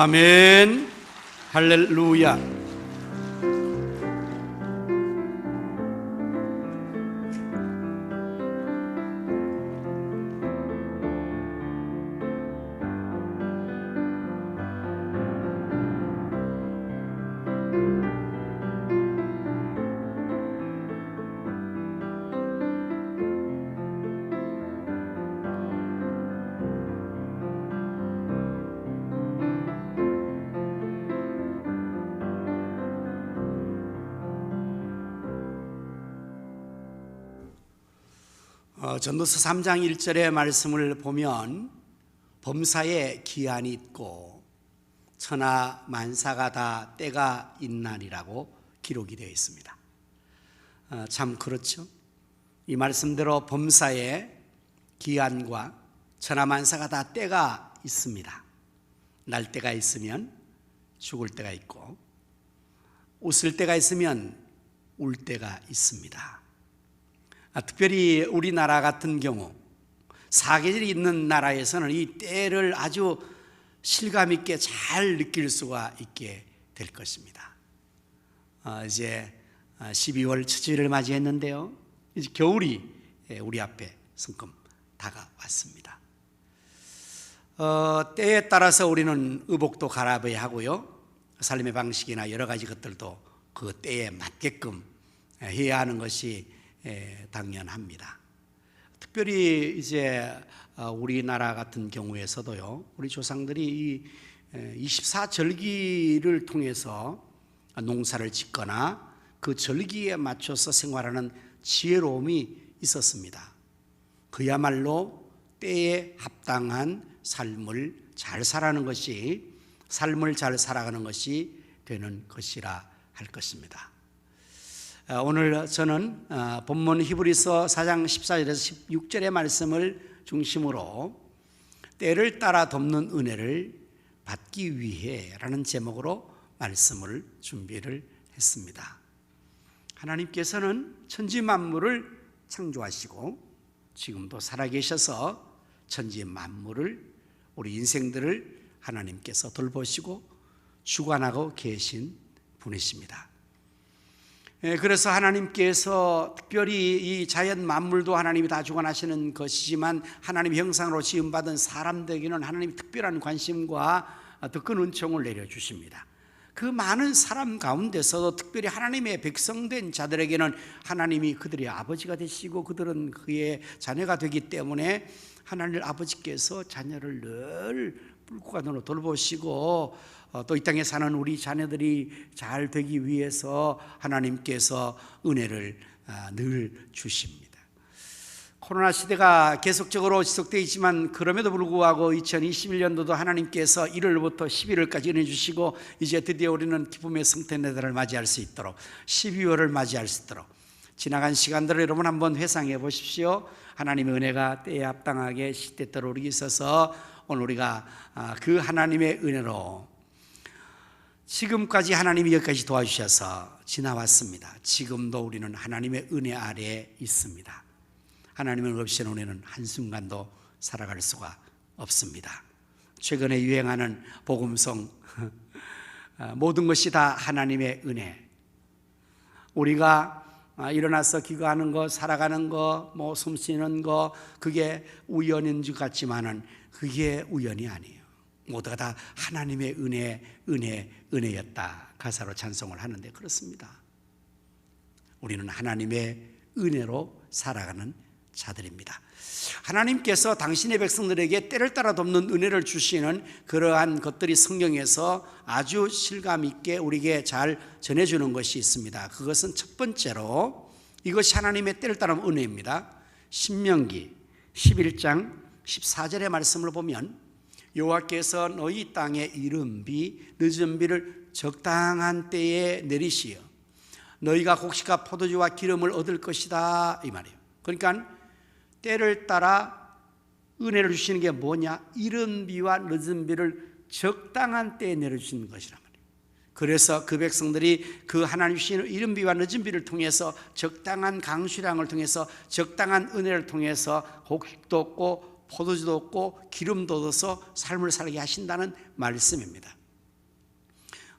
아멘. 할렐루야. 전도서 3장 1절의 말씀을 보면 범사에 기한이 있고 천하 만사가 다 때가 있나니라고 기록이 되어 있습니다. 참 그렇죠. 이 말씀대로 범사에 기한과 천하 만사가 다 때가 있습니다. 날 때가 있으면 죽을 때가 있고 웃을 때가 있으면 울 때가 있습니다. 특별히 우리나라 같은 경우 사계절이 있는 나라에서는 이 때를 아주 실감 있게 잘 느낄 수가 있게 될 것입니다. 이제 12월 첫 주일을 맞이했는데요. 이제 겨울이 우리 앞에 성큼 다가왔습니다. 때에 따라서 우리는 의복도 갈아입어야 하고요. 삶의 방식이나 여러 가지 것들도 그 때에 맞게끔 해야 하는 것이 당연합니다. 특별히 이제 우리나라 같은 경우에서도요, 우리 조상들이 이 24절기를 통해서 농사를 짓거나 그 절기에 맞춰서 생활하는 지혜로움이 있었습니다. 그야말로 때에 합당한 삶을 잘 살아가는 것이, 삶을 잘 살아가는 것이 되는 것이라 할 것입니다. 오늘 저는 본문 히브리서 4장 14절에서 16절의 말씀을 중심으로 때를 따라 돕는 은혜를 받기 위해 라는 제목으로 말씀을 준비를 했습니다. 하나님께서는 천지 만물을 창조하시고 지금도 살아계셔서 천지 만물을, 우리 인생들을 하나님께서 돌보시고 주관하고 계신 분이십니다. 그래서 하나님께서 특별히 이 자연 만물도 하나님이 다 주관하시는 것이지만 하나님 형상으로 지음받은 사람들에게는 하나님이 특별한 관심과 더 큰 은총을 내려주십니다. 그 많은 사람 가운데서도 특별히 하나님의 백성된 자들에게는 하나님이 그들의 아버지가 되시고 그들은 그의 자녀가 되기 때문에 하나님 아버지께서 자녀를 늘 뿔고간으로 돌보시고 또 이 땅에 사는 우리 자녀들이 잘 되기 위해서 하나님께서 은혜를 늘 주십니다. 코로나 시대가 계속적으로 지속되어 있지만 그럼에도 불구하고 2021년도도 하나님께서 1월부터 11월까지 은혜 주시고 이제 드디어 우리는 기쁨의 성탄절을 맞이할 수 있도록 12월을 맞이할 수 있도록 지나간 시간들을 여러분 한번 회상해 보십시오. 하나님의 은혜가 때에 합당하게 시때때로 우리 있어서 오늘 우리가 그 하나님의 은혜로 지금까지 하나님이 여기까지 도와주셔서 지나왔습니다. 지금도 우리는 하나님의 은혜 아래에 있습니다. 하나님의 없이는 우리는 한순간도 살아갈 수가 없습니다. 최근에 유행하는 복음송 모든 것이 다 하나님의 은혜. 우리가 일어나서 기도하는 거, 살아가는 거, 뭐 숨쉬는 거, 그게 우연인 것 같지만은 그게 우연이 아니에요. 모두가 다 하나님의 은혜였다. 가사로 찬송을 하는데 그렇습니다. 우리는 하나님의 은혜로 살아가는 자들입니다. 하나님께서 당신의 백성들에게 때를 따라 돕는 은혜를 주시는 그러한 것들이 성경에서 아주 실감 있게 우리에게 잘 전해주는 것이 있습니다. 그것은 첫 번째로 이것이 하나님의 때를 따르는 은혜입니다. 신명기 11장 14절의 말씀을 보면 여호와께서 너희 땅에 이른 비 늦은 비를 적당한 때에 내리시어 너희가 곡식과 포도주와 기름을 얻을 것이다, 이 말이에요. 그러니까 때를 따라 은혜를 주시는 게 뭐냐? 이른 비와 늦은 비를 적당한 때에 내려주시는 것이란 말이에요. 그래서 그 백성들이 그 하나님 주시는 이른 비와 늦은 비를 통해서 적당한 강수량을 통해서 적당한 은혜를 통해서 곡식도 얻고 포도주도 얻고 기름도 얻어서 삶을 살게 하신다는 말씀입니다.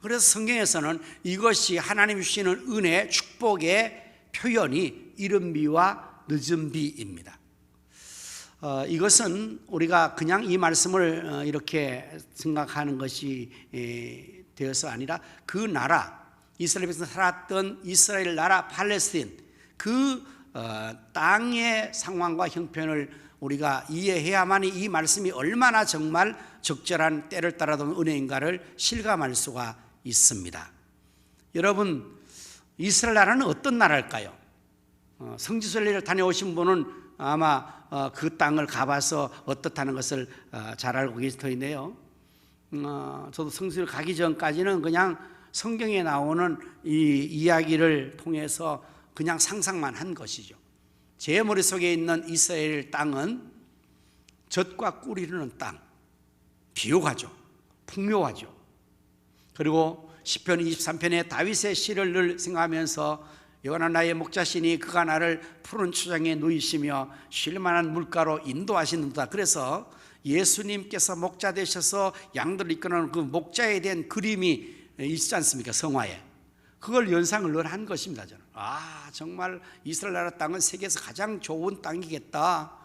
그래서 성경에서는 이것이 하나님 주시는 은혜, 축복의 표현이 이른 비와 늦은 비입니다. 이것은 우리가 그냥 이 말씀을 이렇게 생각하는 것이 되어서 아니라 그 나라, 이스라엘에서 살았던 이스라엘 나라 팔레스틴 그 땅의 상황과 형편을 우리가 이해해야만이 이 말씀이 얼마나 정말 적절한 때를 따라도는 은혜인가를 실감할 수가 있습니다. 여러분, 이스라엘 나라는 어떤 나라일까요? 성지순례를 다녀오신 분은 아마 그 땅을 가봐서 어떻다는 것을 잘 알고 계실 터인데요. 저도 성수를 가기 전까지는 그냥 성경에 나오는 이 이야기를 통해서 그냥 상상만 한 것이죠. 제 머릿속에 있는 이스라엘 땅은 젖과 꿀이 흐르는 땅, 비옥하죠. 풍요하죠. 그리고 시편 23편의 다윗의 시를 늘 생각하면서 여호와는 나의 목자시니 그가 나를 푸른 초장에 누이시며 쉴 만한 물가로 인도하시는도다. 그래서 예수님께서 목자 되셔서 양들을 이끄는 그 목자에 대한 그림이 있지 않습니까? 성화에. 그걸 연상을 늘 한 것입니다. 저는 정말 이스라엘 나라 땅은 세계에서 가장 좋은 땅이겠다.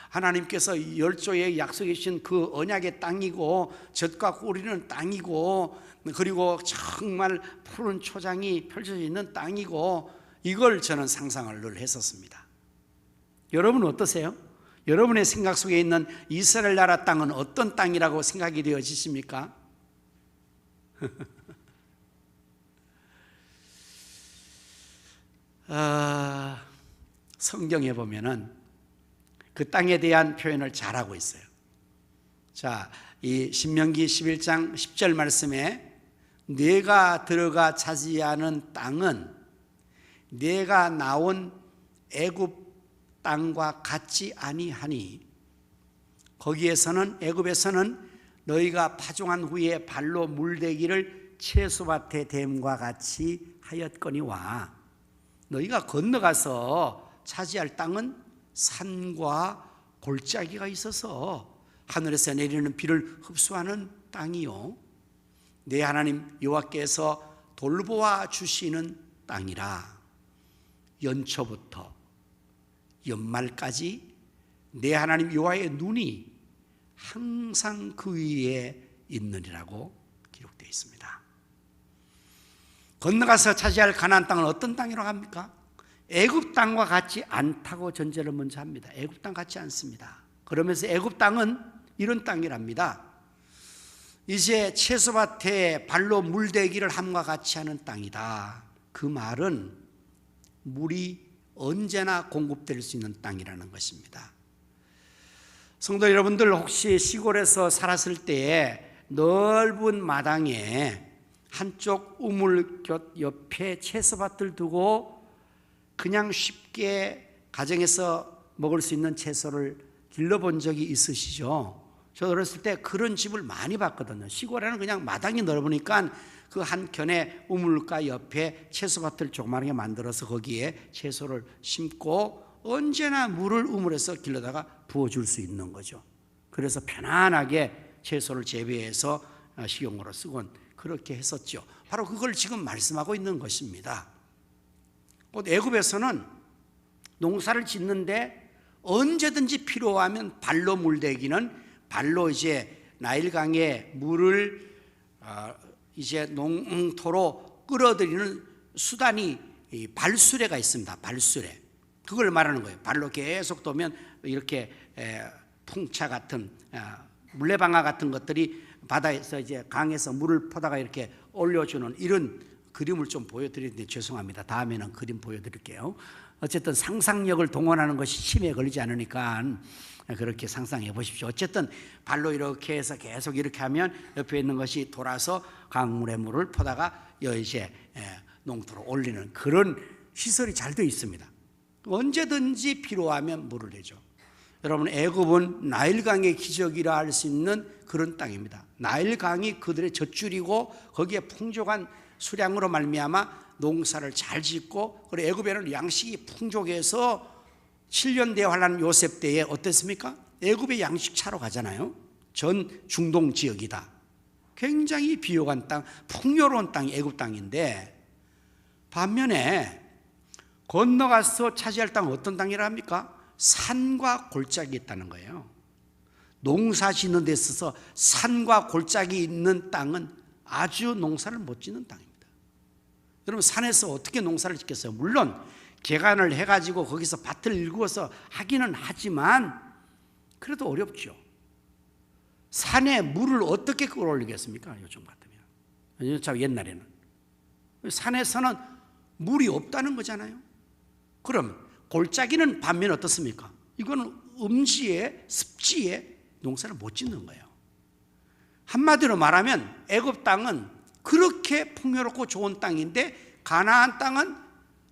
하나님께서 열조에 약속해 주신 그 언약의 땅이고 젖과 꿀이는 땅이고 그리고 정말 푸른 초장이 펼쳐져 있는 땅이고 이걸 저는 상상을 늘 했었습니다. 여러분은 어떠세요? 여러분의 생각 속에 있는 이스라엘 나라 땅은 어떤 땅이라고 생각이 되어지십니까? 성경에 보면은 그 땅에 대한 표현을 잘하고 있어요. 자, 이 신명기 11장 10절 말씀에 내가 들어가 차지하는 땅은 내가 나온 애굽 땅과 같지 아니하니 거기에서는 애굽에서는 너희가 파종한 후에 발로 물대기를 채소밭에 댐과 같이 하였거니와 너희가 건너가서 차지할 땅은 산과 골짜기가 있어서 하늘에서 내리는 비를 흡수하는 땅이요 내 하나님 여호와께서 돌보아 주시는 땅이라 연초부터 연말까지 내 하나님 여호와의 눈이 항상 그 위에 있느니라고 기록되어 있습니다. 건너가서 차지할 가나안 땅은 어떤 땅이라고 합니까? 애굽 땅과 같지 않다고 전제를 먼저 합니다. 애굽 땅 같지 않습니다. 그러면서 애굽 땅은 이런 땅이랍니다. 이제 채소밭에 발로 물대기를 함과 같이 하는 땅이다. 그 말은 물이 언제나 공급될 수 있는 땅이라는 것입니다. 성도 여러분들 혹시 시골에서 살았을 때에 넓은 마당에 한쪽 우물곁 옆에 채소밭을 두고 그냥 쉽게 가정에서 먹을 수 있는 채소를 길러본 적이 있으시죠? 저 어렸을 때 그런 집을 많이 봤거든요. 시골에는 그냥 마당이 넓으니까 그 한켠에 우물가 옆에 채소밭을 조그맣게 만들어서 거기에 채소를 심고 언제나 물을 우물에서 길러다가 부어줄 수 있는 거죠. 그래서 편안하게 채소를 재배해서 식용으로 쓰곤 그렇게 했었죠. 바로 그걸 지금 말씀하고 있는 것입니다. 곧 애굽에서는 농사를 짓는데 언제든지 필요하면 발로 물대기는 발로 이제 나일강의 물을 이제 농토로 끌어들이는 수단이 발수레가 있습니다. 발수레. 그걸 말하는 거예요. 발로 계속 도면 이렇게 풍차 같은 물레방아 같은 것들이 바다에서 이제 강에서 물을 퍼다가 이렇게 올려주는 이런 그림을 좀 보여드리는데 죄송합니다. 다음에는 그림 보여드릴게요. 어쨌든 상상력을 동원하는 것이 침에 걸리지 않으니까 그렇게 상상해 보십시오. 어쨌든 발로 이렇게 해서 계속 이렇게 하면 옆에 있는 것이 돌아서 강물의 물을 퍼다가 이제 농토로 올리는 그런 시설이 잘 되어 있습니다. 언제든지 필요하면 물을 내죠. 여러분 애굽은 나일강의 기적이라 할 수 있는 그런 땅입니다. 나일강이 그들의 젖줄이고 거기에 풍족한 수량으로 말미암아 농사를 잘 짓고 그리고 애굽에는 양식이 풍족해서 7년 대환란 요셉 때에 어땠습니까? 애굽에 양식 차로 가잖아요. 전 중동 지역이다. 굉장히 비옥한 땅, 풍요로운 땅이 애굽 땅인데 반면에 건너가서 차지할 땅은 어떤 땅이라 합니까? 산과 골짜기 있다는 거예요. 농사 짓는 데 있어서 산과 골짜기 있는 땅은 아주 농사를 못 짓는 땅입니다. 여러분 산에서 어떻게 농사를 짓겠어요? 물론 개간을 해가지고 거기서 밭을 일구어서 하기는 하지만 그래도 어렵죠. 산에 물을 어떻게 끌어올리겠습니까? 요즘 같으면. 참 옛날에는. 산에서는 물이 없다는 거잖아요. 그럼 골짜기는 반면 어떻습니까? 이거는 음지에 습지에 농사를 못 짓는 거예요. 한마디로 말하면 애굽 땅은 그렇게 풍요롭고 좋은 땅인데 가나안 땅은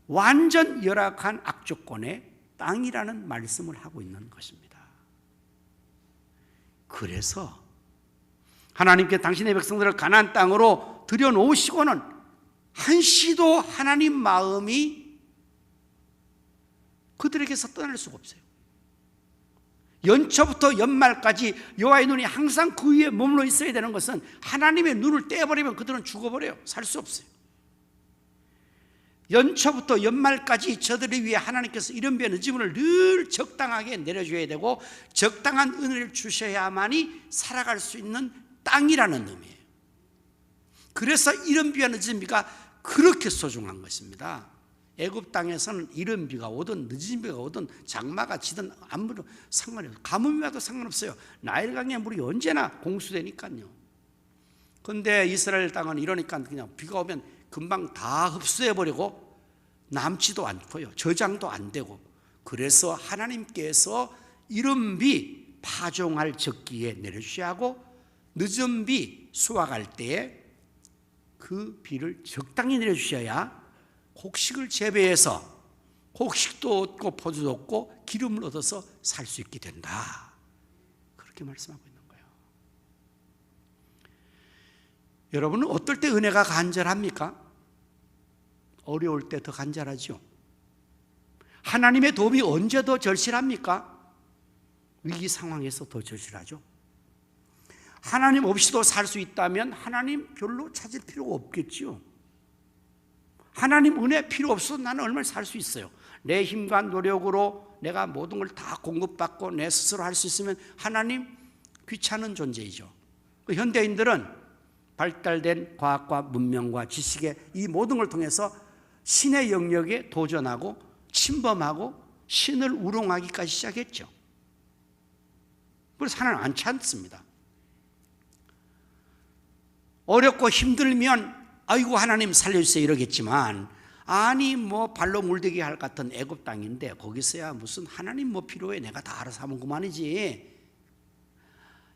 완전 열악한 악조건의 땅이라는 말씀을 하고 있는 것입니다. 그래서 하나님께 당신의 백성들을 가나안 땅으로 들여놓으시고는 한시도 하나님 마음이 그들에게서 떠날 수가 없어요. 연초부터 연말까지 여호와의 눈이 항상 그 위에 머물러 있어야 되는 것은 하나님의 눈을 떼어버리면 그들은 죽어버려요. 살 수 없어요. 연초부터 연말까지 저들을 위해 하나님께서 이런 변의 지문을 늘 적당하게 내려줘야 되고 적당한 은혜를 주셔야만이 살아갈 수 있는 땅이라는 의미예요. 그래서 이런 비와 늦은 비가 그렇게 소중한 것입니다. 애굽 땅에서는 이른 비가 오든 늦은 비가 오든 장마가 지든 아무런 상관이 없어요. 가뭄이 와도 상관없어요. 나일강의 물이 언제나 공수되니까요. 그런데 이스라엘 땅은 이러니까 그냥 비가 오면 금방 다 흡수해버리고 남지도 않고요. 저장도 안 되고, 그래서 하나님께서 이른 비 파종할 적기에 내려주셔야 하고 늦은 비 수확할 때에 그 비를 적당히 내려주셔야 곡식을 재배해서 곡식도 얻고 포도도 얻고 기름을 얻어서 살 수 있게 된다. 그렇게 말씀하고 있는 거예요. 여러분은 어떨 때 은혜가 간절합니까? 어려울 때 더 간절하죠. 하나님의 도움이 언제 더 절실합니까? 위기 상황에서 더 절실하죠. 하나님 없이도 살 수 있다면 하나님 별로 찾을 필요가 없겠죠. 하나님 은혜 필요 없어도 나는 얼마나 살 수 있어요. 내 힘과 노력으로 내가 모든 걸 다 공급받고 내 스스로 할 수 있으면 하나님 귀찮은 존재이죠. 현대인들은 발달된 과학과 문명과 지식의 이 모든 걸 통해서 신의 영역에 도전하고 침범하고 신을 우롱하기까지 시작했죠. 그래서 하나님 안 찾습니다. 어렵고 힘들면 아이고 하나님 살려주세요 이러겠지만, 아니 뭐 발로 물대기 할 같은 애굽 땅인데 거기서야 무슨 하나님 뭐 필요해, 내가 다 알아서 하면 그만이지.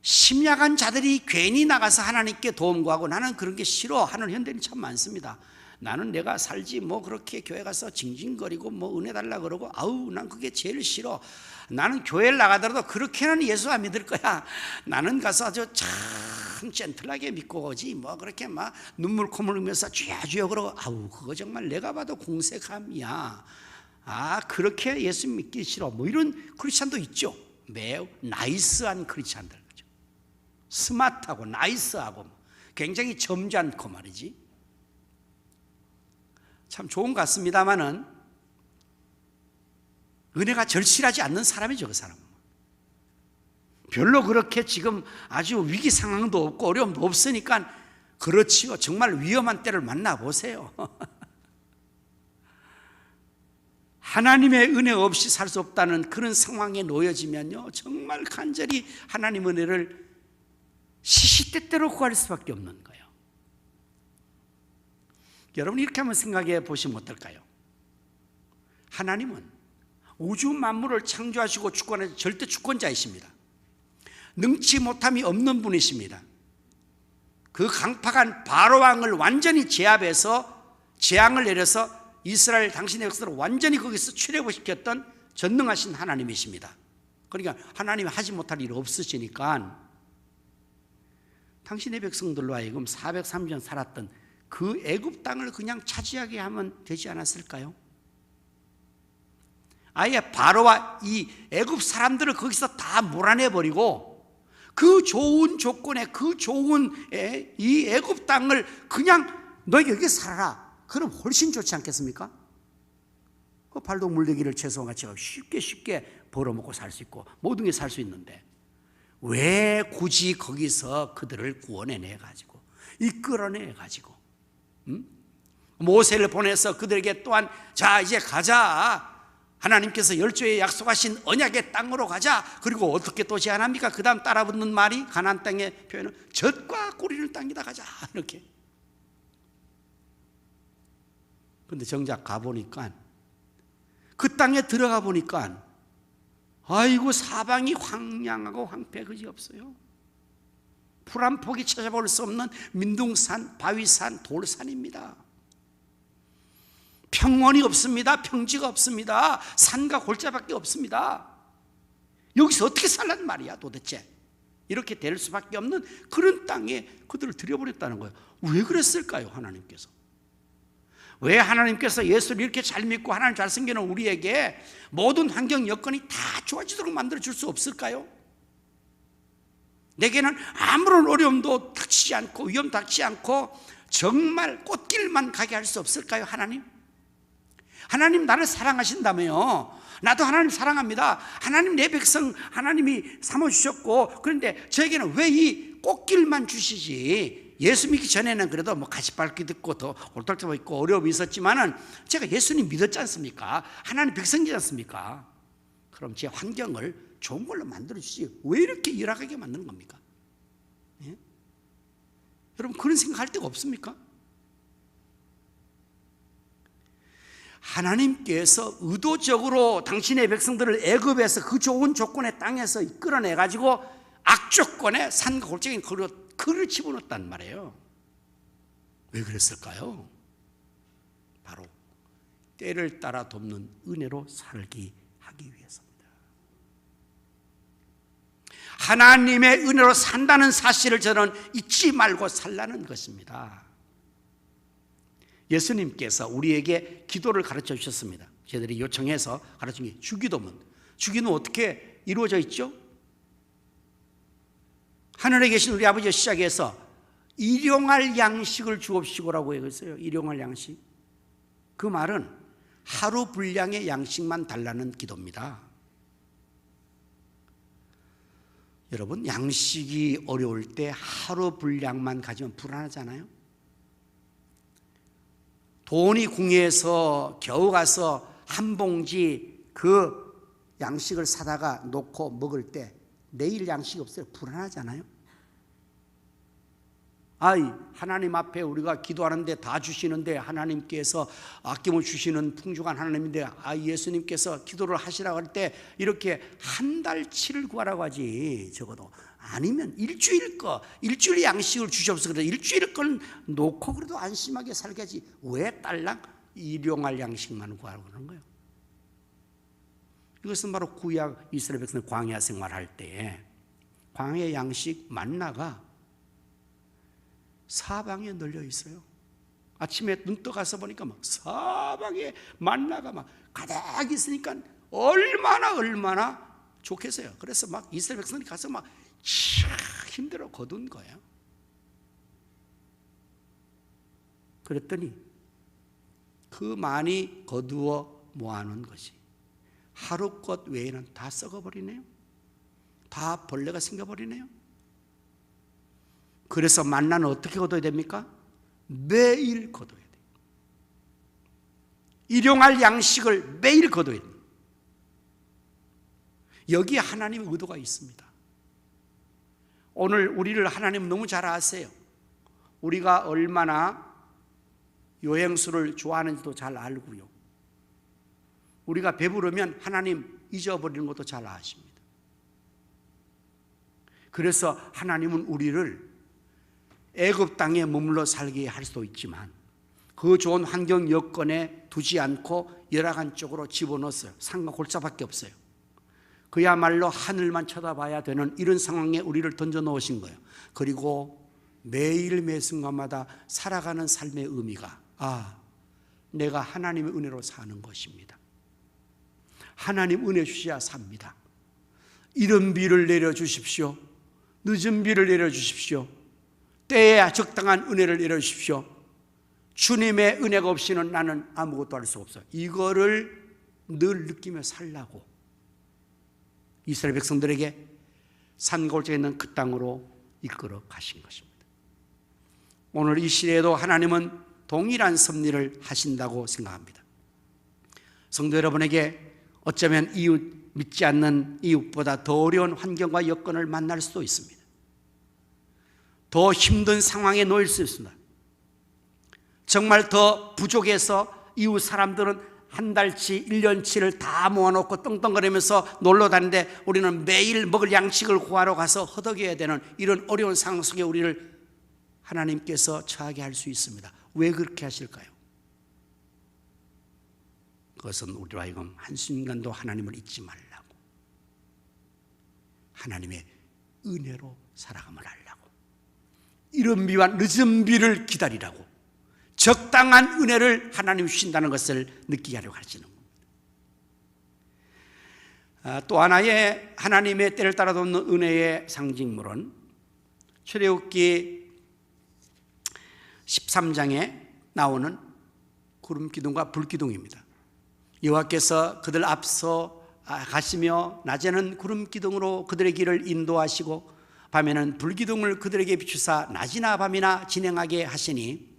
심약한 자들이 괜히 나가서 하나님께 도움 구하고 나는 그런 게 싫어 하는 현대인이 참 많습니다. 나는 내가 살지 뭐 그렇게 교회 가서 징징거리고 뭐 은혜 달라 그러고 아우 난 그게 제일 싫어. 나는 교회를 나가더라도 그렇게는 예수 안 믿을 거야. 나는 가서 아주 참 젠틀하게 믿고 오지 뭐 그렇게 막 눈물 콧물 흘리면서 주여 주여 그러고 아우 그거 정말 내가 봐도 공색함이야. 아 그렇게 예수 믿기 싫어. 뭐 이런 크리스찬도 있죠. 매우 나이스한 크리스찬들, 그죠? 스마트하고 나이스하고 굉장히 점잖고 말이지. 참 좋은 것 같습니다만은 은혜가 절실하지 않는 사람이죠. 그 사람은 별로 그렇게 지금 아주 위기 상황도 없고 어려움도 없으니까 그렇지요. 정말 위험한 때를 만나보세요. 하나님의 은혜 없이 살 수 없다는 그런 상황에 놓여지면요 정말 간절히 하나님 은혜를 시시때때로 구할 수밖에 없는 거예요. 여러분 이렇게 한번 생각해 보시면 어떨까요? 하나님은 우주 만물을 창조하시고 주권하신 절대 주권자이십니다. 능치 못함이 없는 분이십니다. 그 강팍한 바로왕을 완전히 제압해서 재앙을 내려서 이스라엘 당신의 백성을 완전히 거기서 출애굽시켰던 전능하신 하나님이십니다. 그러니까 하나님이 하지 못할 일 없으시니까 당신의 백성들로 하여금 430년 살았던 그 애굽 땅을 그냥 차지하게 하면 되지 않았을까요? 아예 바로와 이 애굽 사람들을 거기서 다 몰아내버리고 그 좋은 조건에 그 좋은 이 애굽 땅을 그냥 너희가 여기 살아라. 그럼 훨씬 좋지 않겠습니까? 그 발도 물대기를 채소와 같이 쉽게 벌어먹고 살 수 있고 모든 게 살 수 있는데 왜 굳이 거기서 그들을 구원해내가지고 이끌어내가지고 모세를 보내서 그들에게 또한 자 이제 가자. 하나님께서 열조에 약속하신 언약의 땅으로 가자. 그리고 어떻게 또 제안합니까? 그 다음 따라붙는 말이 가나안 땅의 표현은 젖과 꿀이는 땅이다 가자 이렇게. 그런데 정작 가보니까 그 땅에 들어가 보니까 아이고 사방이 황량하고 황폐 그지 없어요. 풀 한 폭이 찾아볼 수 없는 민둥산, 바위산, 돌산입니다. 평원이 없습니다. 평지가 없습니다. 산과 골짜밖에 없습니다. 여기서 어떻게 살란 말이야 도대체. 이렇게 될 수밖에 없는 그런 땅에 그들을 들여버렸다는 거예요. 왜 그랬을까요 하나님께서? 왜 하나님께서 예수를 이렇게 잘 믿고 하나님 잘 섬기는 우리에게 모든 환경 여건이 다 좋아지도록 만들어줄 수 없을까요? 내게는 아무런 어려움도 닥치지 않고 위험 닥치지 않고 정말 꽃길만 가게 할 수 없을까요 하나님? 하나님 나를 사랑하신다며요. 나도 하나님 사랑합니다. 하나님 내 백성 하나님이 삼아주셨고, 그런데 저에게는 왜 이 꽃길만 주시지? 예수 믿기 전에는 그래도 뭐 가시밭길 듣고 더 올떨져 있고 어려움이 있었지만은 제가 예수님 믿었지 않습니까? 하나님 백성이지 않습니까? 그럼 제 환경을 좋은 걸로 만들어주지 왜 이렇게 열악하게 만드는 겁니까? 예? 여러분 그런 생각할 데가 없습니까? 하나님께서 의도적으로 당신의 백성들을 애굽에서 그 좋은 조건의 땅에서 이끌어내 가지고 악조건의 산과 골짜기에 그를 집어넣었단 말이에요. 왜 그랬을까요? 바로 때를 따라 돕는 은혜로 살기 하기 위해서입니다. 하나님의 은혜로 산다는 사실을 저는 잊지 말고 살라는 것입니다. 예수님께서 우리에게 기도를 가르쳐 주셨습니다. 저희들이 요청해서 가르친 게 주기도문. 주기도는 어떻게 이루어져 있죠? 하늘에 계신 우리 아버지가 시작해서 일용할 양식을 주옵시고라고 했어요. 일용할 양식. 그 말은 하루 분량의 양식만 달라는 기도입니다. 여러분 양식이 어려울 때 하루 분량만 가지면 불안하잖아요. 돈이 궁해서 겨우 가서 한 봉지 그 양식을 사다가 놓고 먹을 때 내일 양식이 없어요. 불안하잖아요. 하나님 앞에 우리가 기도하는데 다 주시는데 하나님께서 아낌없이 주시는 풍족한 하나님인데 예수님께서 기도를 하시라고 할 때 이렇게 한 달치를 구하라고 하지 적어도 아니면 일주일 양식을 주시옵소서. 그래서 일주일 걸 놓고 그래도 안심하게 살게 하지 왜 딸랑 일용할 양식만 구하라고 하는 거예요? 이것은 바로 구약 이스라엘 백성들 광야 생활할 때 광야 양식 만나가 사방에 널려 있어요. 아침에 눈 떠가서 보니까 막 사방에 만나가 막 가득 있으니까 얼마나 좋겠어요. 그래서 막 이스라엘 백성들이 가서 막 힘들어 거둔 거예요. 그랬더니 그 많이 거두어 모아놓은 것이 하루 것 외에는 다 썩어버리네요. 다 벌레가 생겨버리네요. 그래서 만나는 어떻게 거둬야 됩니까? 매일 거둬야 돼요. 일용할 양식을 매일 거둬야 돼요. 여기에 하나님의 의도가 있습니다. 오늘 우리를 하나님 너무 잘 아세요. 우리가 얼마나 요행수를 좋아하는지도 잘 알고요. 우리가 배부르면 하나님 잊어버리는 것도 잘 아십니다. 그래서 하나님은 우리를 애굽 땅에 머물러 살게 할 수도 있지만 그 좋은 환경 여건에 두지 않고 열악한 쪽으로 집어넣었어요. 산과 골짜밖에 없어요. 그야말로 하늘만 쳐다봐야 되는 이런 상황에 우리를 던져 놓으신 거예요. 그리고 매일 매 순간마다 살아가는 삶의 의미가 내가 하나님의 은혜로 사는 것입니다. 하나님 은혜 주셔야 삽니다. 이른 비를 내려주십시오. 늦은 비를 내려주십시오. 때에 적당한 은혜를 내려주십시오. 주님의 은혜가 없이는 나는 아무것도 할 수 없어요. 이거를 늘 느끼며 살라고 이스라엘 백성들에게 산골짜기에 있는 그 땅으로 이끌어 가신 것입니다. 오늘 이 시대에도 하나님은 동일한 섭리를 하신다고 생각합니다. 성도 여러분에게 어쩌면 믿지 않는 이웃보다 더 어려운 환경과 여건을 만날 수도 있습니다. 더 힘든 상황에 놓일 수 있습니다. 정말 더 부족해서 이웃 사람들은 한 달치 1년치를 다 모아놓고 떵떵거리면서 놀러 다니는데 우리는 매일 먹을 양식을 구하러 가서 허덕여야 되는 이런 어려운 상황 속에 우리를 하나님께서 처하게 할 수 있습니다. 왜 그렇게 하실까요? 그것은 우리로 하여금 한순간도 하나님을 잊지 말라고, 하나님의 은혜로 살아감을 하려고, 이른 비와 늦은 비를 기다리라고, 적당한 은혜를 하나님 주신다는 것을 느끼게 하려고 하시는 겁니다. 또 하나의 하나님의 때를 따라 돕는 은혜의 상징물은 출애굽기 13장에 나오는 구름기둥과 불기둥입니다. 여호와께서 그들 앞서 가시며 낮에는 구름기둥으로 그들의 길을 인도하시고 밤에는 불기둥을 그들에게 비추사 낮이나 밤이나 진행하게 하시니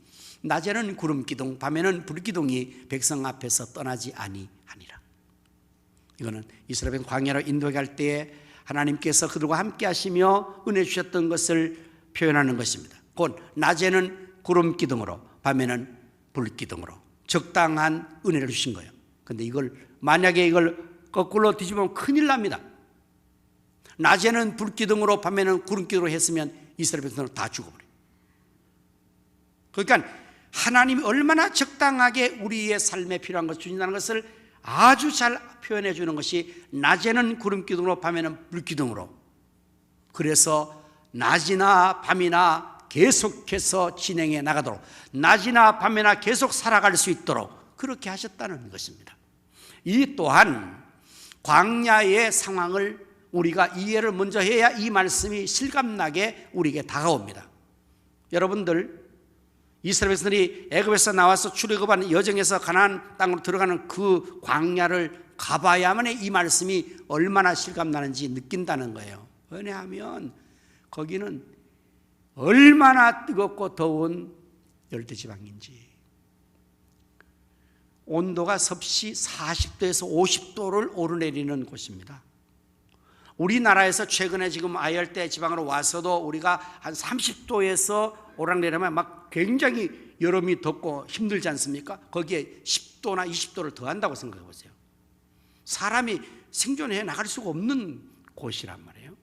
낮에는 구름기둥, 밤에는 불기둥이 백성 앞에서 떠나지 아니하니라. 이거는 이스라엘 백성 광야로 인도하게 할 때에 하나님께서 그들과 함께 하시며 은혜 주셨던 것을 표현하는 것입니다. 곧 낮에는 구름기둥으로, 밤에는 불기둥으로 적당한 은혜를 주신 거예요. 그런데 만약에 이걸 거꾸로 뒤집으면 큰일 납니다. 낮에는 불기둥으로, 밤에는 구름기둥으로 했으면 이스라엘 백성은 다 죽어버려요. 그러니까 하나님이 얼마나 적당하게 우리의 삶에 필요한 것을 주신다는 것을 아주 잘 표현해 주는 것이 낮에는 구름기둥으로, 밤에는 불기둥으로, 그래서 낮이나 밤이나 계속해서 진행해 나가도록, 낮이나 밤이나 계속 살아갈 수 있도록 그렇게 하셨다는 것입니다. 이 또한 광야의 상황을 우리가 이해를 먼저 해야 이 말씀이 실감나게 우리에게 다가옵니다. 여러분들, 이스라엘 백성들이 애굽에서 나와서 출애굽하는 여정에서 가나안 땅으로 들어가는 그 광야를 가봐야만 이 말씀이 얼마나 실감나는지 느낀다는 거예요. 왜냐하면 거기는 얼마나 뜨겁고 더운 열대지방인지, 온도가 섭씨 40도에서 50도를 오르내리는 곳입니다. 우리나라에서 최근에 지금 아열대 지방으로 와서도 우리가 한 30도에서 오락내리면 막 굉장히 여름이 덥고 힘들지 않습니까? 거기에 10도나 20도를 더한다고 생각해 보세요. 사람이 생존해 나갈 수가 없는 곳이란 말이에요.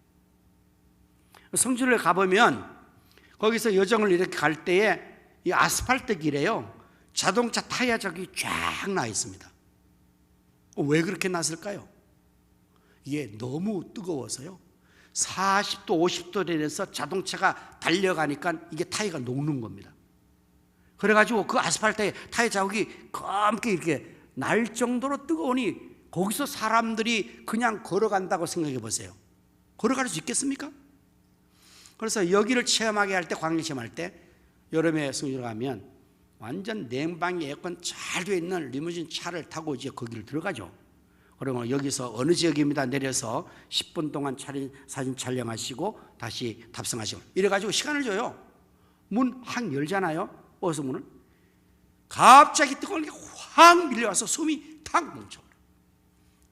성지를 가보면 거기서 여정을 이렇게 갈 때에 이 아스팔트 길에요, 자동차 타이어 자국이 쫙 나 있습니다. 왜 그렇게 났을까요? 이게 너무 뜨거워서요, 40도 50도 되면서 자동차가 달려가니까 이게 타이어가 녹는 겁니다. 그래가지고 그 아스팔트에 타이어 자국이 검게 이렇게 날 정도로 뜨거우니 거기서 사람들이 그냥 걸어간다고 생각해 보세요. 걸어갈 수 있겠습니까? 그래서 여기를 체험하게 할 때, 광야 체험할 때 여름에 성지로 가면 완전 냉방이 에어컨 잘 되어 있는 리무진 차를 타고 이제 거기를 들어가죠. 그러면 여기서 어느 지역입니다 내려서 10분 동안 사진 촬영하시고 다시 탑승하시고 이래가지고 시간을 줘요. 문 확 열잖아요, 버스 문을. 갑자기 뜨거운 게 확 밀려와서 숨이 탁 멈춰버려요.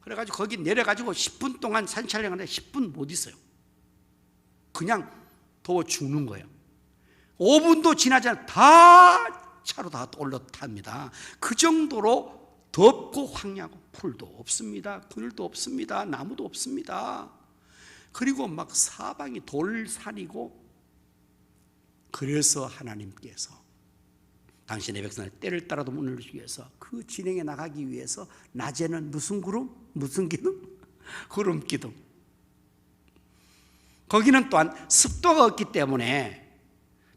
그래가지고 거기 내려가지고 10분 동안 사진 촬영하는데 10분 못 있어요. 그냥 더워 죽는 거예요. 5분도 지나지 않아 다 차로 다 올라탑니다. 그 정도로 덥고 황량하고 풀도 없습니다. 그늘도 없습니다. 나무도 없습니다. 그리고 막 사방이 돌산이고, 그래서 하나님께서 당신의 백성의 때를 따라도 문을 주기 위해서 그 진행에 나가기 위해서 낮에는 무슨 구름? 무슨 기둥? 구름 기둥. 거기는 또한 습도가 없기 때문에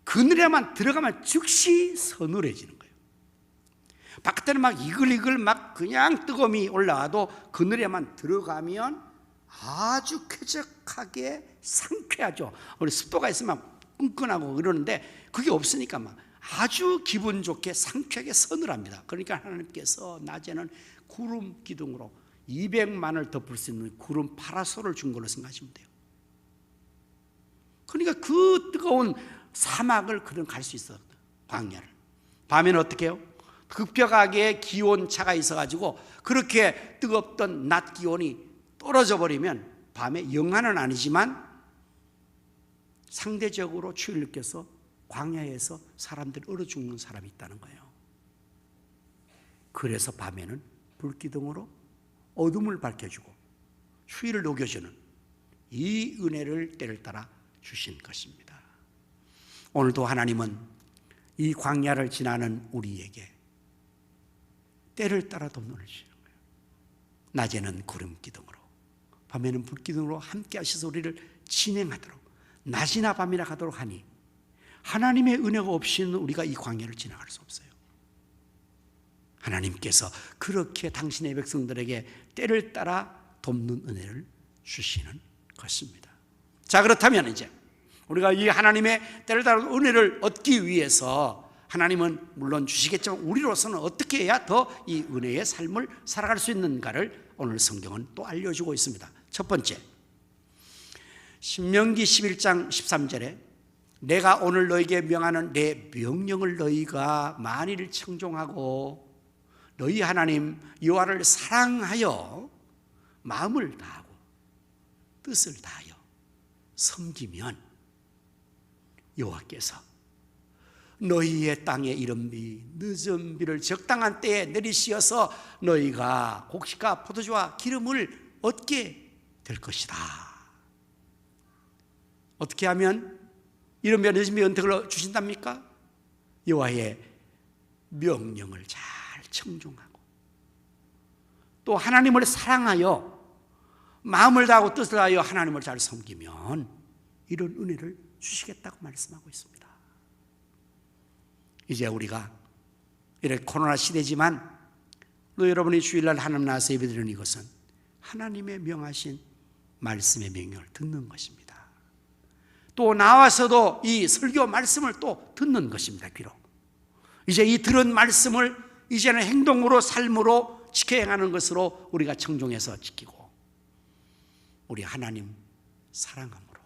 그늘에만 들어가면 즉시 서늘해지는 거예요. 바깥에는 막 이글이글 막 그냥 뜨거움이 올라와도 그늘에만 들어가면 아주 쾌적하게 상쾌하죠. 우리 습도가 있으면 끈끈하고 그러는데 그게 없으니까 막 아주 기분 좋게 상쾌하게 서늘합니다. 그러니까 하나님께서 낮에는 구름 기둥으로 200만을 덮을 수 있는 구름 파라솔을 준 걸로 생각하시면 돼요. 그러니까 그 뜨거운 사막을 그들은 갈 수 있었어요, 광야를. 밤에는 어떻게 해요? 급격하게 기온차가 있어가지고 그렇게 뜨겁던 낮 기온이 떨어져 버리면 밤에 영하는 아니지만 상대적으로 추위를 느껴서 광야에서 사람들이 얼어 죽는 사람이 있다는 거예요. 그래서 밤에는 불기둥으로 어둠을 밝혀주고 추위를 녹여주는 이 은혜를 때를 따라 주신 것입니다. 오늘도 하나님은 이 광야를 지나는 우리에게 때를 따라 돕는 은혜를 주시는 거예요. 낮에는 구름 기둥으로, 밤에는 불기둥으로 함께 하셔서 우리를 진행하도록, 낮이나 밤이나 가도록 하니 하나님의 은혜가 없이는 우리가 이 광야를 지나갈 수 없어요. 하나님께서 그렇게 당신의 백성들에게 때를 따라 돕는 은혜를 주시는 것입니다. 자, 그렇다면 이제 우리가 이 하나님의 때를 따라 은혜를 얻기 위해서 하나님은 물론 주시겠지만 우리로서는 어떻게 해야 더 이 은혜의 삶을 살아갈 수 있는가를 오늘 성경은 또 알려주고 있습니다. 첫 번째, 신명기 11장 13절에 내가 오늘 너에게 명하는 내 명령을 너희가 만일 청종하고 너희 하나님 여호와를 사랑하여 마음을 다하고 뜻을 다하여 섬기면 여호와께서 너희의 땅에 이른 비 늦은 비를 적당한 때에 내리시어서 너희가 곡식과 포도주와 기름을 얻게 될 것이다. 어떻게 하면 이른 비 늦은 비 은택을 주신답니까? 여호와의 명령을 잘 청종하고 또 하나님을 사랑하여 마음을 다하고 뜻을 다하여 하나님을 잘 섬기면 이런 은혜를 주시겠다고 말씀하고 있습니다. 이제 우리가 이렇게 코로나 시대지만 또 여러분이 주일날 하나님 나와서 예배드리는 이것은 하나님의 명하신 말씀의 명령을 듣는 것입니다. 또 나와서도 이 설교 말씀을 또 듣는 것입니다. 귀로. 이제 이 들은 말씀을 이제는 행동으로 삶으로 지켜 행하는 것으로 우리가 청종해서 지키고 우리 하나님 사랑함으로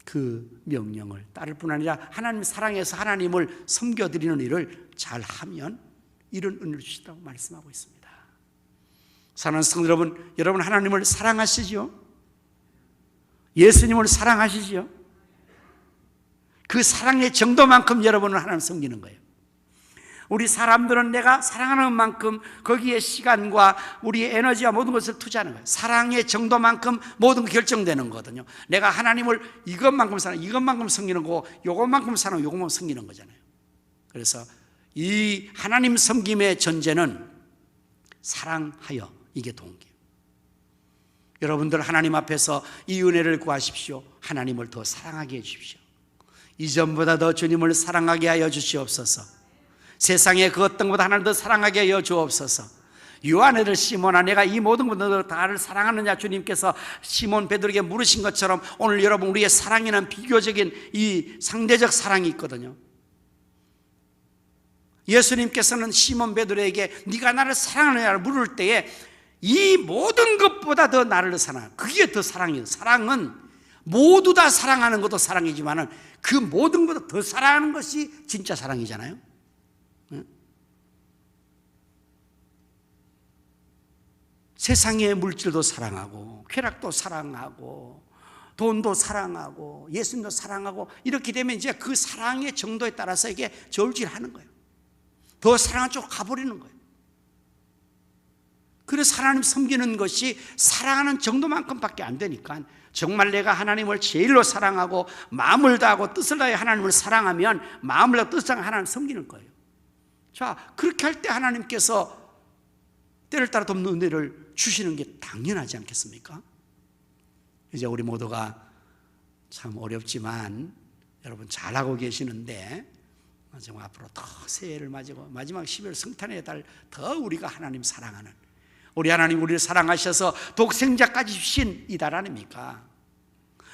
그 명령을 따를 뿐 아니라 하나님 사랑해서 하나님을 섬겨드리는 일을 잘하면 이런 은혜를 주시다고 말씀하고 있습니다. 사랑하는 성도 여러분 하나님을 사랑하시죠? 예수님을 사랑하시죠? 그 사랑의 정도만큼 여러분은 하나님 섬기는 거예요. 우리 사람들은 내가 사랑하는 만큼 거기에 시간과 우리의 에너지와 모든 것을 투자하는 거예요. 사랑의 정도만큼 모든 게 결정되는 거거든요. 내가 하나님을 이것만큼 사랑, 이것만큼 섬기는 거고 요것만큼 사랑, 요것만큼 섬기는 거잖아요. 그래서 이 하나님 섬김의 전제는 사랑하여, 이게 동기예요. 여러분들 하나님 앞에서 이 은혜를 구하십시오. 하나님을 더 사랑하게 해주십시오. 이전보다 더 주님을 사랑하게 하여 주시옵소서. 세상에 그 어떤 것보다 하나님 더 사랑하게 하여 주옵소서. 요한애를 시몬아 내가 이 모든 것들 다를 사랑하느냐 주님께서 시몬 베드로에게 물으신 것처럼 오늘 여러분 우리의 사랑에는 비교적인 이 상대적 사랑이 있거든요. 예수님께서는 시몬 베드로에게 네가 나를 사랑하느냐를 물을 때에 이 모든 것보다 더 나를 사랑해. 그게 더 사랑이에요. 사랑은 모두 다 사랑하는 것도 사랑이지만 그 모든 것보다 더 사랑하는 것이 진짜 사랑이잖아요. 세상의 물질도 사랑하고 쾌락도 사랑하고 돈도 사랑하고 예수님도 사랑하고 이렇게 되면 이제 그 사랑의 정도에 따라서 이게 저울질하는 거예요. 더 사랑한 쪽으로 가버리는 거예요. 그래서 하나님 섬기는 것이 사랑하는 정도만큼밖에 안 되니까 정말 내가 하나님을 제일로 사랑하고 마음을 다하고 뜻을 다해 하나님을 사랑하면 마음을 다하고 뜻을 다해 하나님을 섬기는 거예요. 자, 그렇게 할 때 하나님께서 때를 따라 돕는 은혜를 주시는 게 당연하지 않겠습니까? 이제 우리 모두가 참 어렵지만 여러분 잘하고 계시는데 정말 앞으로 더 새해를 맞이고 마지막 12월 성탄의 달 더 우리가 하나님 사랑하는 우리 하나님 우리를 사랑하셔서 독생자까지 주신 이 달 아닙니까?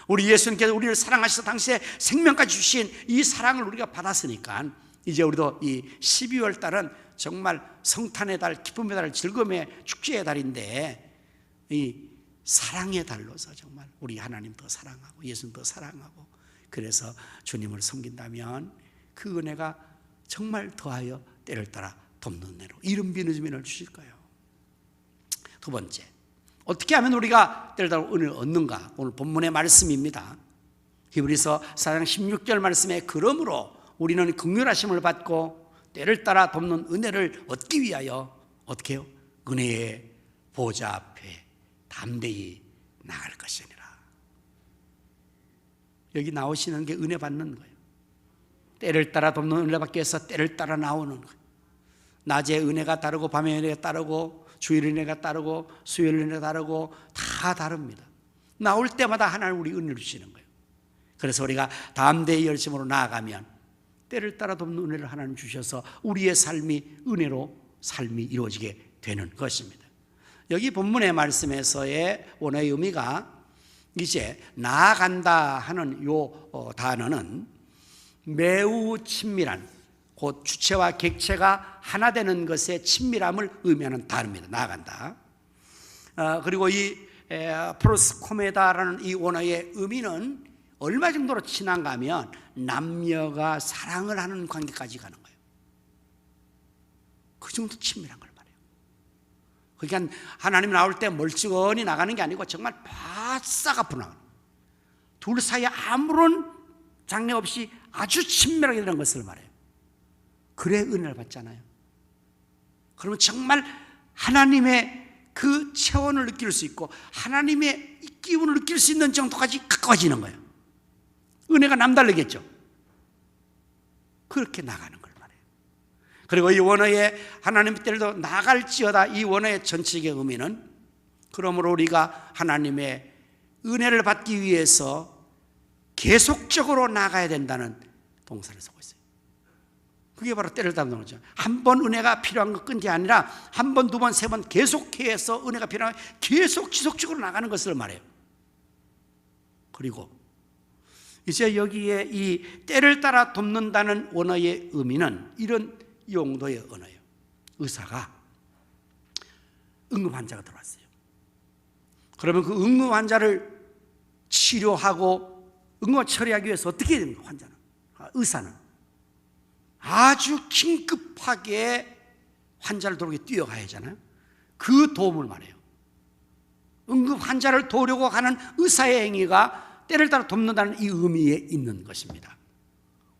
우리 예수님께서 우리를 사랑하셔서 당시에 생명까지 주신 이 사랑을 우리가 받았으니까 이제 우리도 이 12월 달은 정말 성탄의 달, 기쁨의 달, 즐거움의 축제의 달인데 이 사랑의 달로서 정말 우리 하나님 더 사랑하고 예수님 더 사랑하고 그래서 주님을 섬긴다면 그 은혜가 정말 더하여 때를 따라 돕는 은혜로 이른 비 늦은 비를 주실 거예요. 두 번째, 어떻게 하면 우리가 때를 따라 은혜를 얻는가? 오늘 본문의 말씀입니다. 히브리서 4장 16절 말씀에 그러므로 우리는 긍휼하심을 받고 때를 따라 돕는 은혜를 얻기 위하여 어떻게 해요? 은혜의 보좌 앞에 담대히 나갈 것이니라. 여기 나오시는 게 은혜 받는 거예요. 때를 따라 돕는 은혜 받기 위해서 때를 따라 나오는 거예요. 낮에 은혜가 따르고 밤에 은혜가 따르고 주일 은혜가 따르고 수요일 은혜가 따르고 다 다릅니다. 나올 때마다 하나님 우리 은혜를 주시는 거예요. 그래서 우리가 담대히 열심으로 나아가면 때를 따라 돕는 은혜를 하나님 주셔서 우리의 삶이 은혜로 삶이 이루어지게 되는 것입니다. 여기 본문의 말씀에서의 원어의 의미가 이제 나아간다 하는 요 단어는 매우 친밀한, 곧 주체와 객체가 하나 되는 것의 친밀함을 의미하는 단어입니다. 나아간다. 그리고 이 프로스코메다라는 이 원어의 의미는 얼마 정도로 친한가 하면 남녀가 사랑을 하는 관계까지 가는 거예요. 그 정도 친밀한 걸 말해요. 그러니까 하나님 나올 때 멀쩡히 나가는 게 아니고 정말 바싹 앞으로 나가는, 둘 사이에 아무런 장애 없이 아주 친밀하게 되는 것을 말해요. 그래 은혜를 받잖아요. 그러면 정말 하나님의 그 체온을 느낄 수 있고 하나님의 기운을 느낄 수 있는 정도까지 가까워지는 거예요. 은혜가 남다르겠죠. 그렇게 나가는 걸 말해요. 그리고 이 원어의 하나님의 때도 나갈지어다, 이 원어의 전체적인 의미는 그러므로 우리가 하나님의 은혜를 받기 위해서 계속적으로 나가야 된다는 동사를 쓰고 있어요. 그게 바로 때를 따르는 거죠. 한 번 은혜가 필요한 것 끝이 아니라 한 번, 두 번, 세 번 계속해서 은혜가 필요한, 계속 지속적으로 나가는 것을 말해요. 그리고 이제 여기에 이 때를 따라 돕는다는 원어의 의미는 이런 용도의 언어예요. 의사가 응급 환자가 들어왔어요. 그러면 그 응급 환자를 치료하고 응급 처리하기 위해서 어떻게 해야 됩니까? 환자는, 의사는 아주 긴급하게 환자를 도우기 뛰어가야 하잖아요. 그 도움을 말해요. 응급 환자를 도우려고 하는 의사의 행위가 때를 따라 돕는다는 이 의미에 있는 것입니다.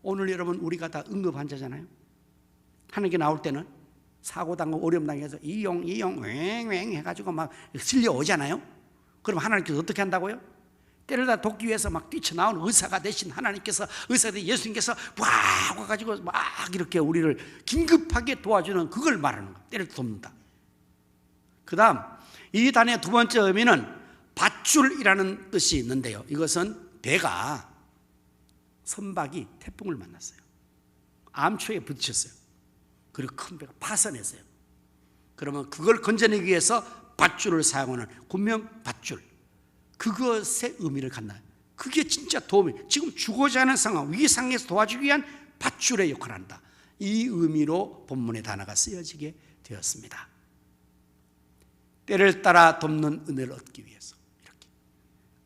오늘 여러분 우리가 다 응급 환자잖아요. 하는 게 나올 때는 사고 당하고 어려움 당해서 이용 왱왱 해가지고 막 쓸려오잖아요. 그럼 하나님께서 어떻게 한다고요? 때를 다 돕기 위해서 막 뛰쳐나오는 의사가 되신 하나님께서, 의사가 되신 예수님께서 와 와가지고 막 이렇게 우리를 긴급하게 도와주는 그걸 말하는 거예요. 때를 돕는다. 그 다음 이 단어의 두 번째 의미는 밧줄이라는 뜻이 있는데요, 이것은 배가, 선박이 태풍을 만났어요. 암초에 부딪혔어요. 그리고 큰 배가 파선했어요. 그러면 그걸 건져내기 위해서 밧줄을 사용하는 군명 밧줄, 그것의 의미를 갖나요? 그게 진짜 도움이, 지금 죽어자 하는 상황, 위기 상황에서 도와주기 위한 밧줄의 역할을 한다. 이 의미로 본문의 단어가 쓰여지게 되었습니다. 때를 따라 돕는 은혜를 얻기 위해서 이렇게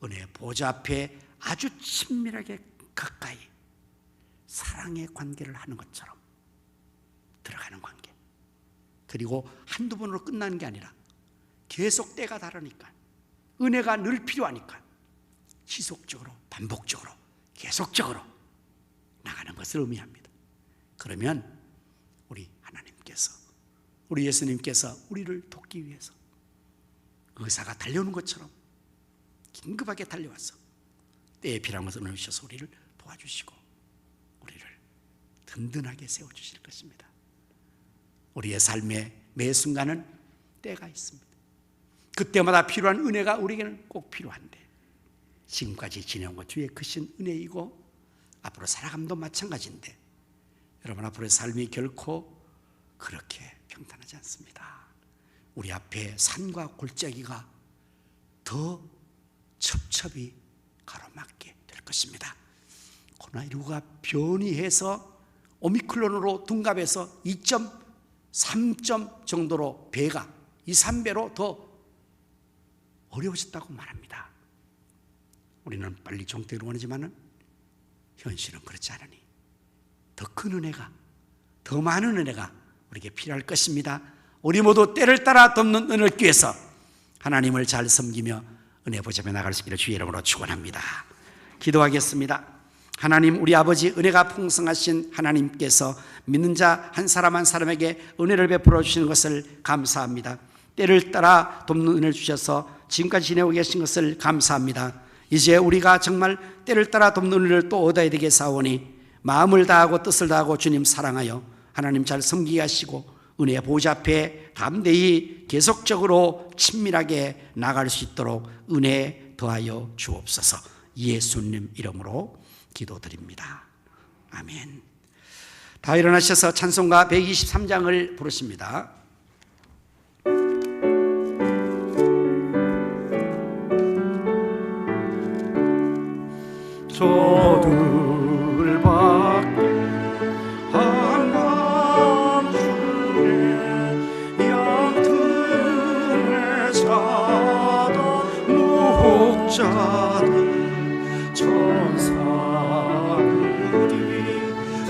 은혜의 보좌 앞에 아주 친밀하게 가까이 사랑의 관계를 하는 것처럼 들어가는 관계, 그리고 한두 번으로 끝나는 게 아니라 계속 때가 다르니까, 은혜가 늘 필요하니까 지속적으로, 반복적으로, 계속적으로 나가는 것을 의미합니다. 그러면 우리 하나님께서, 우리 예수님께서 우리를 돕기 위해서 의사가 달려오는 것처럼 긴급하게 달려와서 때에 필요한 것을 넣으셔서 우리를 도와주시고 우리를 든든하게 세워주실 것입니다. 우리의 삶의 매 순간은 때가 있습니다. 그때마다 필요한 은혜가 우리에게는 꼭 필요한데, 지금까지 지내온 것 주의 크신 은혜이고 앞으로 살아감도 마찬가지인데, 여러분 앞으로의 삶이 결코 그렇게 평탄하지 않습니다. 우리 앞에 산과 골짜기가 더 첩첩이 가로막게 될 것입니다. 코로나19가 변이해서 오미크론으로 둔갑해서 2.3점 정도로 배가 2, 3배로 더 어려워졌다고 말합니다. 우리는 빨리 종되기를 원하지만 현실은 그렇지 않으니 더 큰 은혜가, 더 많은 은혜가 우리에게 필요할 것입니다. 우리 모두 때를 따라 돕는 은혜를 얻기 위해서 하나님을 잘 섬기며 은혜 보좌에 나갈 수 있기를 주의 이름으로 축원합니다. 기도하겠습니다. 하나님 우리 아버지 은혜가 풍성하신 하나님께서 믿는 자 한 사람 한 사람에게 은혜를 베풀어 주시는 것을 감사합니다. 때를 따라 돕는 은혜를 주셔서 지금까지 지내고 계신 것을 감사합니다. 이제 우리가 정말 때를 따라 돕는 은혜를 또 얻어야 되겠사오니 마음을 다하고 뜻을 다하고 주님 사랑하여 하나님 잘 섬기게 하시고 은혜의 보좌 앞에 담대히 계속적으로 친밀하게 나갈 수 있도록 은혜 더하여 주옵소서. 예수님 이름으로 기도드립니다. 아멘. 다 일어나셔서 찬송가 123장을 부르십니다. 저들 밖에 한밤중에 양틈에 자던 목자들 천사들이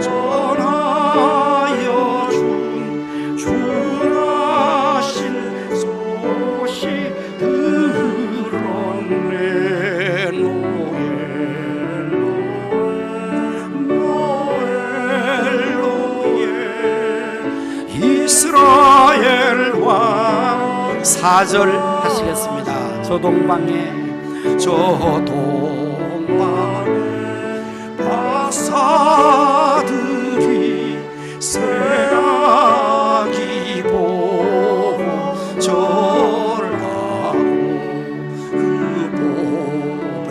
전하여 준 주라신 소식 들었네. 이스라엘 왕 4절 하시겠습니다. 저 동방에 박사들이 새아기 보고 절하고 그 보배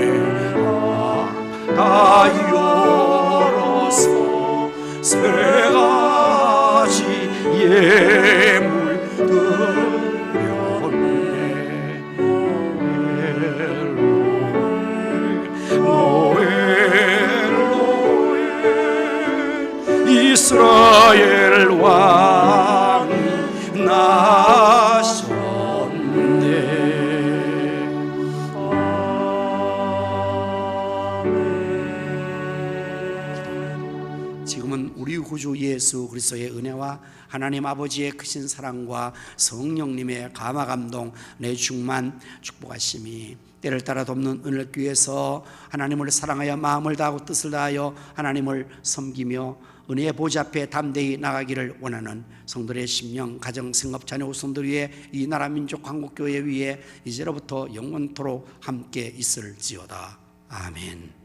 다 열어서 새가지 예물 드렸네. 노엘로에 이스라엘 왕이 나셨네. 지금은 우리 구주 예수 그리스도의 은혜와 하나님 아버지의 크신 사랑과 성령님의 감화 감동 내 충만 축복하심이 때를 따라 돕는 은혜를 위해서 하나님을 사랑하여 마음을 다하고 뜻을 다하여 하나님을 섬기며 은혜의 보좌 앞에 담대히 나가기를 원하는 성도의 심령, 가정, 생업, 자녀, 후손들 위해 이 나라 민족 한국교회 위에 이제로부터 영원토록 함께 있을지어다. 아멘.